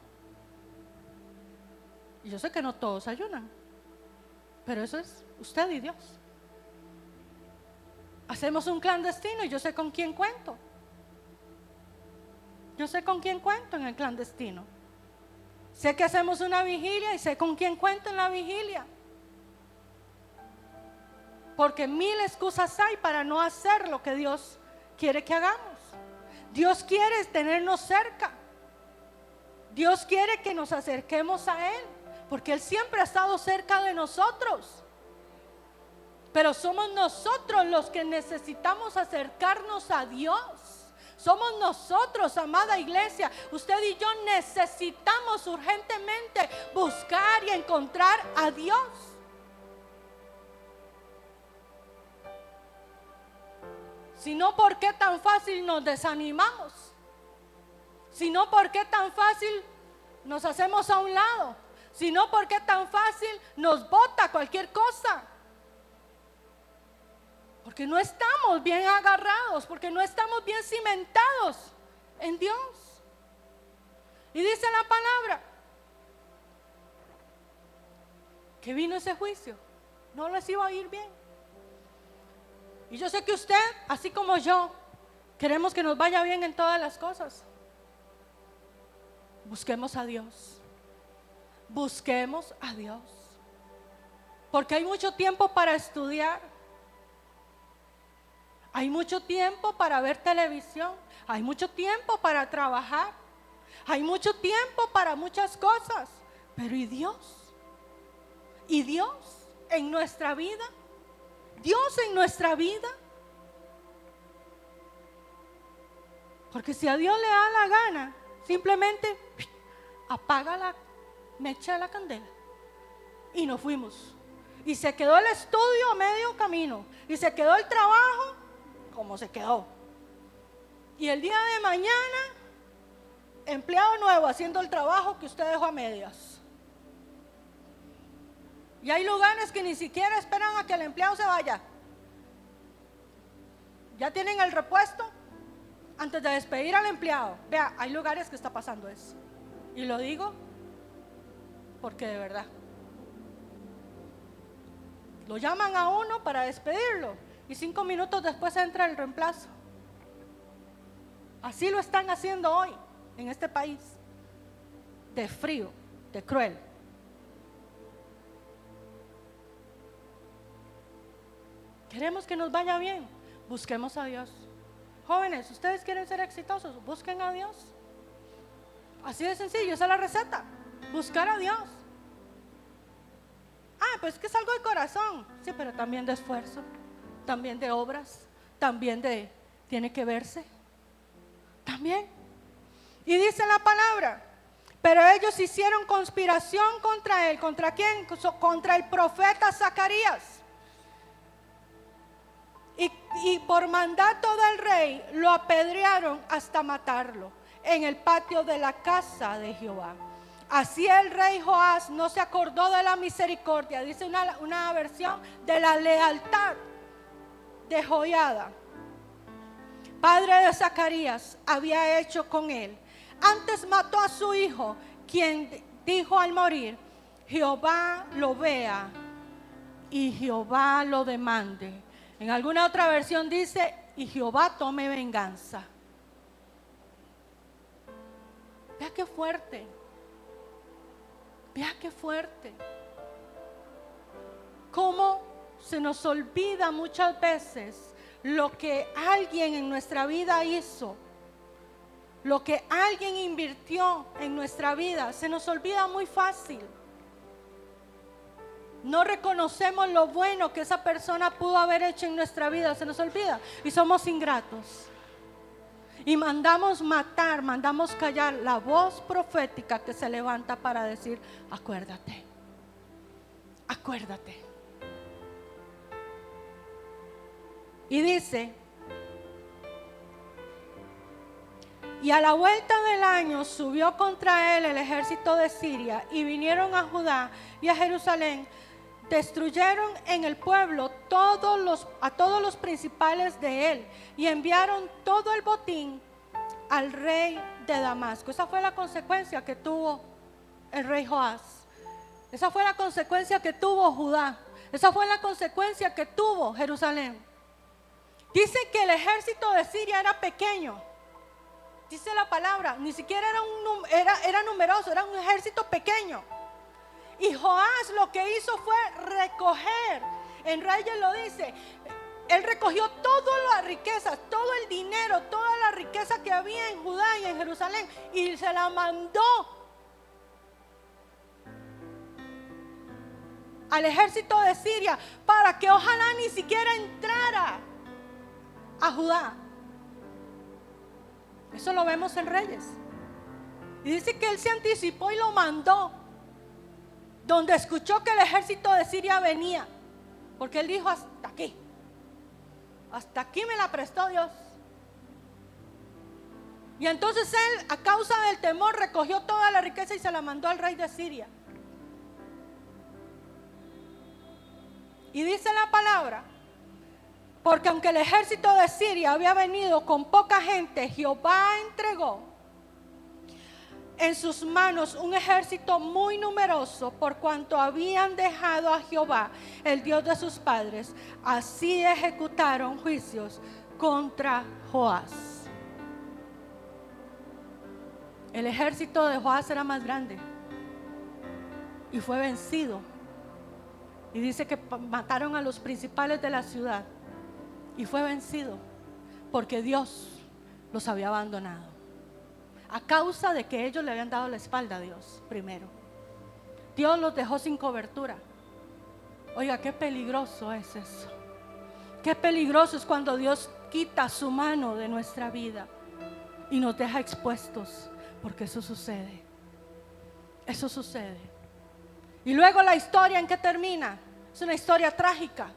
Y yo sé que no todos ayunan. Pero eso es usted y Dios. Hacemos un clandestino y yo sé con quién cuento. Yo sé con quién cuento en el clandestino. Sé que hacemos una vigilia y sé con quién cuento en la vigilia. Porque mil excusas hay para no hacer lo que Dios quiere que hagamos. Dios quiere tenernos cerca. Dios quiere que nos acerquemos a Él, porque Él siempre ha estado cerca de nosotros. Pero somos nosotros los que necesitamos acercarnos a Dios. Somos nosotros, amada iglesia. Usted y yo necesitamos urgentemente buscar y encontrar a Dios. Si no, ¿por qué tan fácil nos desanimamos? Si no, ¿por qué tan fácil nos hacemos a un lado? Si no, ¿por qué tan fácil nos bota cualquier cosa? Porque no estamos bien agarrados, porque no estamos bien cimentados en Dios. Y dice la palabra que vino ese juicio, no les iba a ir bien. Y yo sé que usted, así como yo, queremos que nos vaya bien en todas las cosas. Busquemos a Dios. Busquemos a Dios. Porque hay mucho tiempo para estudiar. Hay mucho tiempo para ver televisión. Hay mucho tiempo para trabajar. Hay mucho tiempo para muchas cosas. Pero ¿y Dios? ¿Y Dios en nuestra vida? Dios en nuestra vida. Porque si a Dios le da la gana, simplemente apaga la mecha de la candela y nos fuimos. Y se quedó el estudio a medio camino. Y se quedó el trabajo como se quedó. Y el día de mañana, empleado nuevo haciendo el trabajo que usted dejó a medias. Y hay lugares que ni siquiera esperan a que el empleado se vaya. ¿Ya tienen el repuesto? Antes de despedir al empleado. Vea, hay lugares que está pasando eso. Y lo digo porque de verdad. Lo llaman a uno para despedirlo y 5 minutos después entra el reemplazo. Así lo están haciendo hoy en este país. De frío, de cruel. Queremos que nos vaya bien. Busquemos a Dios. Jóvenes, ustedes quieren ser exitosos, busquen a Dios. Así de sencillo, esa es la receta. Buscar a Dios. Pues es que es algo de corazón. Sí, pero también de esfuerzo, también de obras, también tiene que verse. También. Y dice la palabra, pero ellos hicieron conspiración contra él. ¿Contra quién? Contra el profeta Zacarías. Y por mandato del rey lo apedrearon hasta matarlo en el patio de la casa de Jehová. Así el rey Joás no se acordó de la misericordia, dice una versión, de la lealtad de Joiada, padre de Zacarías, había hecho con él. Antes mató a su hijo, quien dijo al morir: Jehová lo vea y Jehová lo demande. En alguna otra versión dice: y Jehová tome venganza. Vea qué fuerte. Vea qué fuerte. Cómo se nos olvida muchas veces lo que alguien en nuestra vida hizo, lo que alguien invirtió en nuestra vida. Se nos olvida muy fácil. No reconocemos lo bueno que esa persona pudo haber hecho en nuestra vida. Se nos olvida y somos ingratos. Y mandamos matar, mandamos callar la voz profética que se levanta para decir: acuérdate, acuérdate. Y dice: y a la vuelta del año subió contra él el ejército de Siria y vinieron a Judá y a Jerusalén. Destruyeron en el pueblo a todos los principales de él y enviaron todo el botín al rey de Damasco. Esa fue la consecuencia que tuvo el rey Joás. Esa fue la consecuencia que tuvo Judá. Esa fue la consecuencia que tuvo Jerusalén. Dice que el ejército de Siria era pequeño. Dice la palabra, ni siquiera era numeroso, era un ejército pequeño. Y Joás lo que hizo fue recoger, en Reyes lo dice, él recogió todas las riquezas, todo el dinero, toda la riqueza que había en Judá y en Jerusalén, y se la mandó al ejército de Siria para que ojalá ni siquiera entrara a Judá. Eso lo vemos en Reyes. Y dice que él se anticipó y lo mandó donde escuchó que el ejército de Siria venía, porque él dijo: hasta aquí me la prestó Dios. Y entonces él, a causa del temor, recogió toda la riqueza y se la mandó al rey de Siria. Y dice la palabra: porque aunque el ejército de Siria había venido con poca gente, Jehová entregó en sus manos un ejército muy numeroso, por cuanto habían dejado a Jehová, el Dios de sus padres. Así ejecutaron juicios contra Joás. El ejército de Joás era más grande y fue vencido. Y dice que mataron a los principales de la ciudad y fue vencido porque Dios los había abandonado. A causa de que ellos le habían dado la espalda a Dios primero. Dios los dejó sin cobertura. Oiga, qué peligroso es eso. Qué peligroso es cuando Dios quita su mano de nuestra vida y nos deja expuestos, porque eso sucede. Eso sucede. Y luego la historia, ¿en qué termina? Es una historia trágica,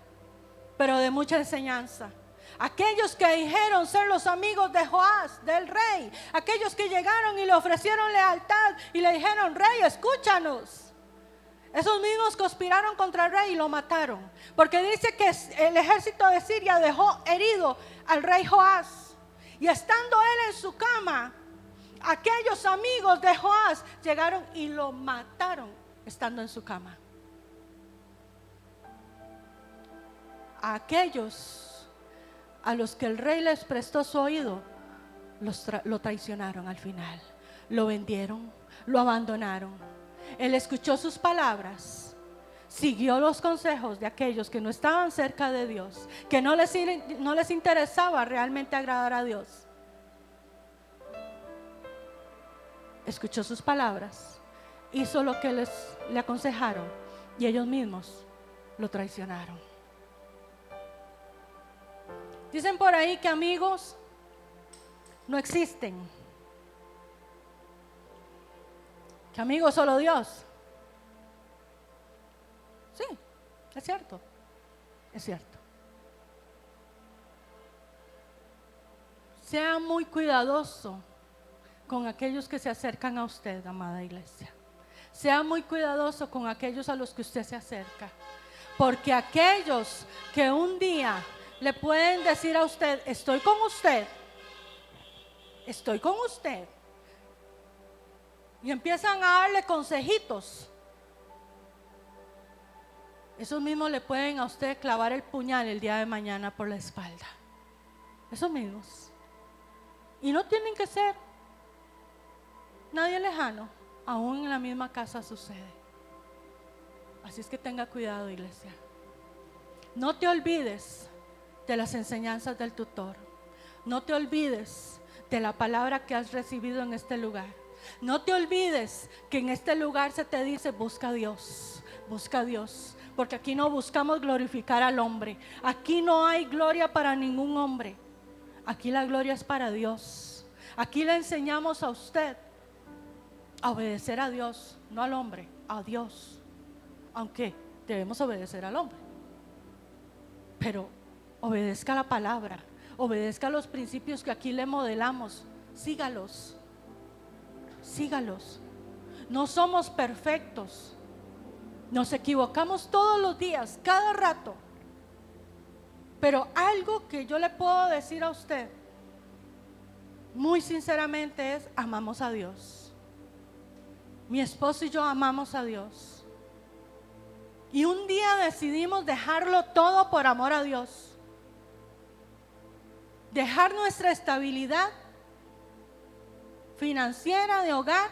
pero de mucha enseñanza. Aquellos que dijeron ser los amigos de Joás, del rey, aquellos que llegaron y le ofrecieron lealtad y le dijeron: rey, escúchanos, Esos mismos conspiraron contra el rey y lo mataron. Porque dice que el ejército de Siria dejó herido al rey Joás. Y estando él en su cama, aquellos amigos de Joás llegaron y lo mataron estando en su cama. A aquellos a los que el rey les prestó su oído, lo traicionaron al final. Lo vendieron, lo abandonaron. Él escuchó sus palabras, siguió los consejos de aquellos que no estaban cerca de Dios, que no les interesaba realmente agradar a Dios. Escuchó sus palabras, hizo lo que le aconsejaron y ellos mismos lo traicionaron. Dicen por ahí que amigos no existen, que amigos solo Dios. Sí, es cierto, es cierto. Sea muy cuidadoso con aquellos que se acercan a usted, amada iglesia. Sea muy cuidadoso con aquellos a los que usted se acerca, porque aquellos que un día le pueden decir a usted, estoy con usted, y empiezan a darle consejitos, esos mismos le pueden a usted clavar el puñal el día de mañana por la espalda. Esos mismos. Y no tienen que ser nadie lejano, aún en la misma casa sucede. Así es que tenga cuidado, iglesia. No te olvides de las enseñanzas del tutor. No te olvides de la palabra que has recibido en este lugar. No te olvides que en este lugar se te dice busca a Dios, busca a Dios. Porque aquí no buscamos glorificar al hombre. Aquí no hay gloria para ningún hombre. Aquí la gloria es para Dios. Aquí le enseñamos a usted a obedecer a Dios, no al hombre, a Dios. Aunque debemos obedecer al hombre, pero obedezca la palabra, obedezca los principios que aquí le modelamos. Sígalos, sígalos. No somos perfectos, nos equivocamos todos los días, cada rato. Pero algo que yo le puedo decir a usted muy sinceramente es: amamos a Dios. Mi esposo y yo amamos a Dios. Y un día decidimos dejarlo todo por amor a Dios. Dejar nuestra estabilidad financiera de hogar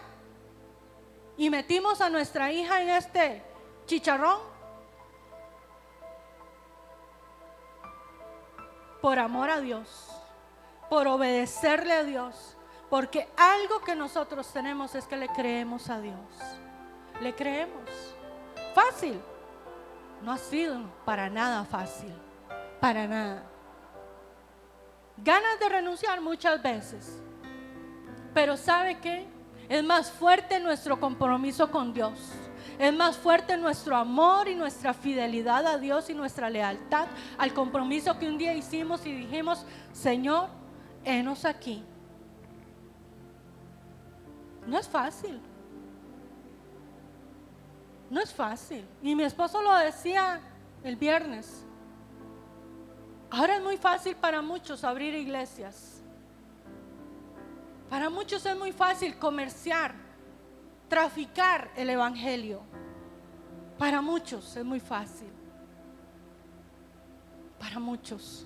y metimos a nuestra hija en este chicharrón por amor a Dios, por obedecerle a Dios, porque algo que nosotros tenemos es que le creemos a Dios. Le creemos. Fácil. No ha sido para nada fácil, para nada. Ganas de renunciar muchas veces, pero ¿sabe qué? Es más fuerte nuestro compromiso con Dios. Es más fuerte nuestro amor y nuestra fidelidad a Dios y nuestra lealtad al compromiso que un día hicimos y dijimos: Señor, henos aquí. No es fácil. No es fácil. Y mi esposo lo decía el viernes. Ahora es muy fácil para muchos abrir iglesias. Para muchos es muy fácil comerciar, traficar el evangelio. Para muchos es muy fácil. Para muchos.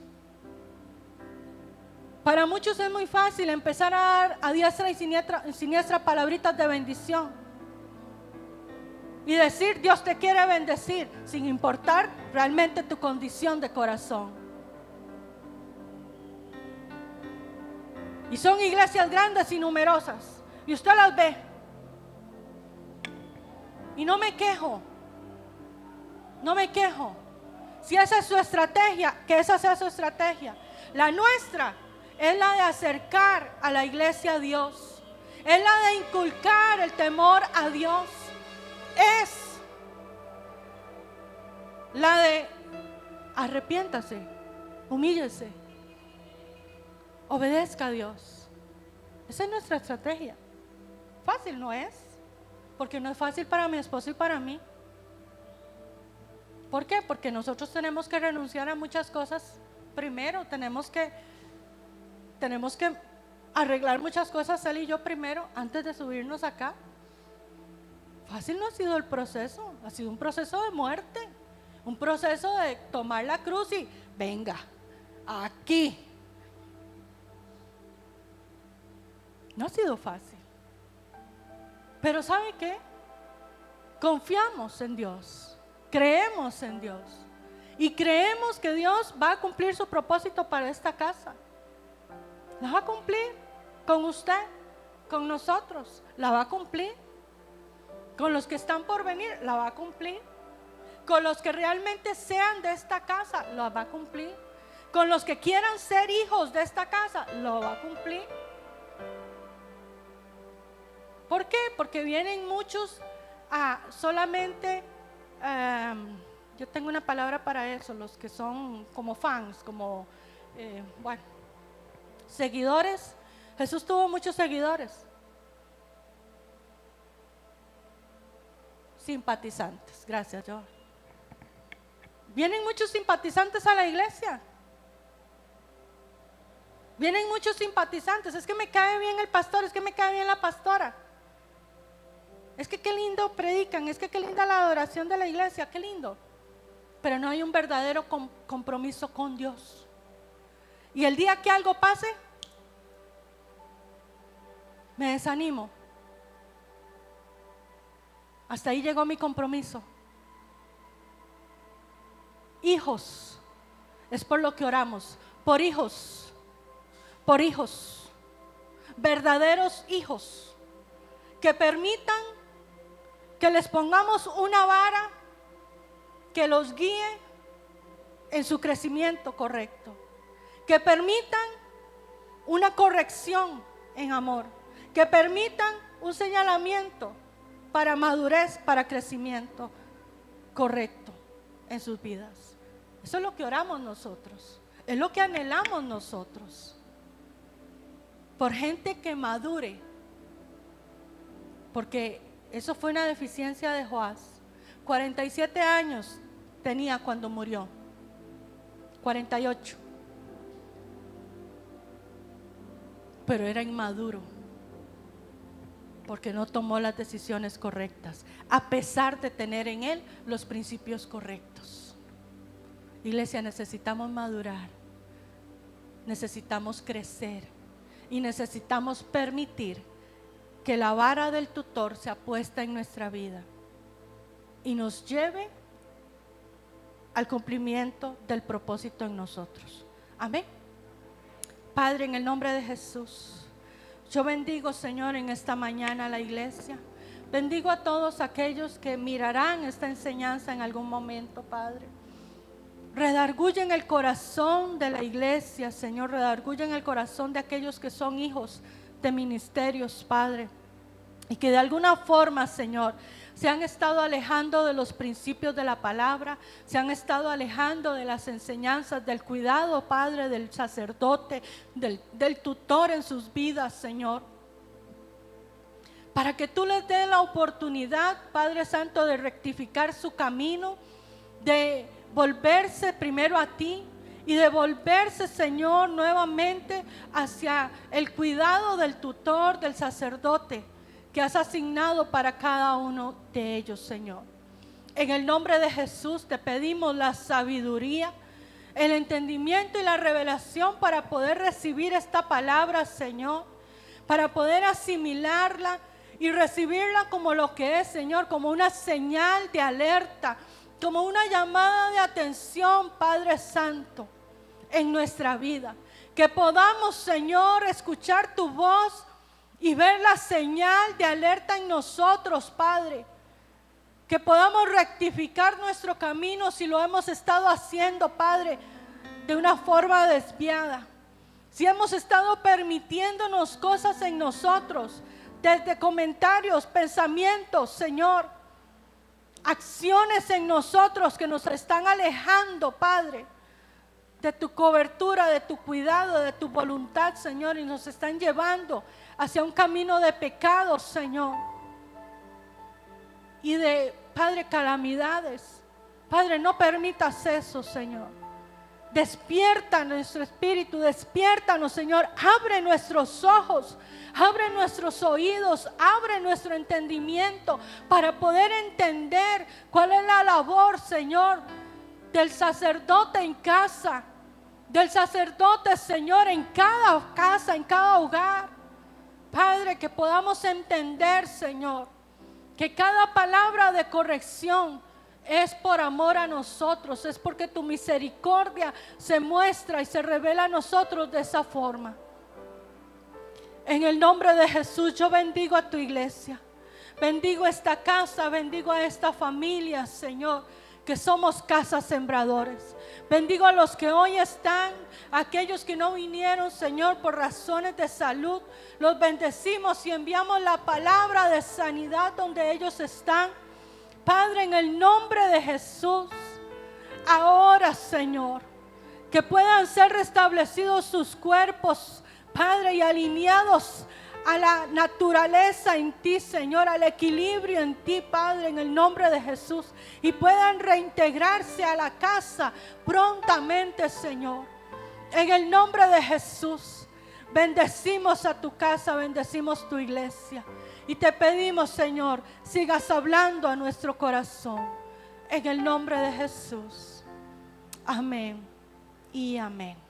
Para muchos es muy fácil empezar a dar a diestra y siniestra palabritas de bendición. Y decir: Dios te quiere bendecir, sin importar realmente tu condición de corazón. Y son iglesias grandes y numerosas, y usted las ve. Y no me quejo. No me quejo. Si esa es su estrategia, que esa sea su estrategia. La nuestra es la de acercar a la iglesia a Dios. Es la de inculcar el temor a Dios. Es la de arrepiéntase, humíllese, obedezca a Dios. Esa es nuestra estrategia. Fácil no es, porque no es fácil para mi esposo y para mí. ¿Por qué? Porque nosotros tenemos que renunciar a muchas cosas. Primero tenemos que arreglar muchas cosas, él y yo primero, antes de subirnos acá. Fácil no ha sido el proceso, ha sido un proceso de muerte, un proceso de tomar la cruz y venga, aquí. No ha sido fácil. Pero ¿sabe qué? Confiamos en Dios, creemos en Dios y creemos que Dios va a cumplir su propósito para esta casa. La va a cumplir con usted, con nosotros, la va a cumplir. Con los que están por venir, la va a cumplir. Con los que realmente sean de esta casa, la va a cumplir. Con los que quieran ser hijos de esta casa, lo va a cumplir. ¿Por qué? Porque vienen muchos a solamente, yo tengo una palabra para eso, los que son como fans, como, seguidores. Jesús tuvo muchos seguidores. Simpatizantes, gracias George. Vienen muchos simpatizantes a la iglesia. Vienen muchos simpatizantes. Es que me cae bien el pastor, es que me cae bien la pastora. Es que qué lindo predican, es que qué linda la adoración de la iglesia, qué lindo. Pero no hay un verdadero compromiso con Dios. Y el día que algo pase, me desanimo. Hasta ahí llegó mi compromiso. Hijos, es por lo que oramos, por hijos, verdaderos hijos, que permitan que les pongamos una vara que los guíe en su crecimiento correcto, que permitan una corrección en amor, que permitan un señalamiento para madurez, para crecimiento correcto en sus vidas. Eso es lo que oramos nosotros, es lo que anhelamos nosotros, por gente que madure, porque eso fue una deficiencia de Joás. 47 años tenía cuando murió, 48, pero era inmaduro, porque no tomó las decisiones correctas, a pesar de tener en él los principios correctos. Iglesia, necesitamos madurar, necesitamos crecer y necesitamos permitir que la vara del tutor sea puesta en nuestra vida y nos lleve al cumplimiento del propósito en nosotros. Amén. Padre, en el nombre de Jesús, yo bendigo, Señor, en esta mañana a la iglesia. Bendigo a todos aquellos que mirarán esta enseñanza en algún momento, Padre. Redarguye en el corazón de la iglesia, Señor. Redarguye en el corazón de aquellos que son hijos de ministerios, Padre. Y que de alguna forma, Señor, se han estado alejando de los principios de la palabra, se han estado alejando de las enseñanzas, del cuidado, Padre, del sacerdote, del tutor en sus vidas, Señor. Para que tú les des la oportunidad, Padre Santo, de rectificar su camino, de volverse primero a ti y de volverse, Señor, nuevamente hacia el cuidado del tutor, del sacerdote que has asignado para cada uno de ellos, Señor. En el nombre de Jesús te pedimos la sabiduría, el entendimiento y la revelación para poder recibir esta palabra, Señor, para poder asimilarla y recibirla como lo que es, Señor, como una señal de alerta, como una llamada de atención, Padre Santo, en nuestra vida. Que podamos, Señor, escuchar tu voz y ver la señal de alerta en nosotros, Padre. Que podamos rectificar nuestro camino si lo hemos estado haciendo, Padre, de una forma desviada. Si hemos estado permitiéndonos cosas en nosotros, desde comentarios, pensamientos, Señor, acciones en nosotros que nos están alejando, Padre, de tu cobertura, de tu cuidado, de tu voluntad, Señor, y nos están llevando hacia un camino de pecado, Señor, y de, Padre, calamidades. Padre, no permitas eso, Señor. Despierta nuestro espíritu, despiértanos, Señor. Abre nuestros ojos, abre nuestros oídos, abre nuestro entendimiento para poder entender cuál es la labor, Señor, del sacerdote en casa, del sacerdote, Señor, en cada casa, en cada hogar. Padre, que podamos entender, Señor, que cada palabra de corrección es por amor a nosotros, es porque tu misericordia se muestra y se revela a nosotros de esa forma. En el nombre de Jesús yo bendigo a tu iglesia, bendigo esta casa, bendigo a esta familia, Señor, que somos casas sembradores. Bendigo a los que hoy están, aquellos que no vinieron, Señor, por razones de salud. Los bendecimos y enviamos la palabra de sanidad donde ellos están. Padre, en el nombre de Jesús, ahora, Señor, que puedan ser restablecidos sus cuerpos, Padre, y alineados a la naturaleza en ti, Señor, al equilibrio en ti, Padre, en el nombre de Jesús, y puedan reintegrarse a la casa prontamente, Señor. En el nombre de Jesús, bendecimos a tu casa, bendecimos tu iglesia. Y te pedimos, Señor, sigas hablando a nuestro corazón. En el nombre de Jesús. Amén y amén.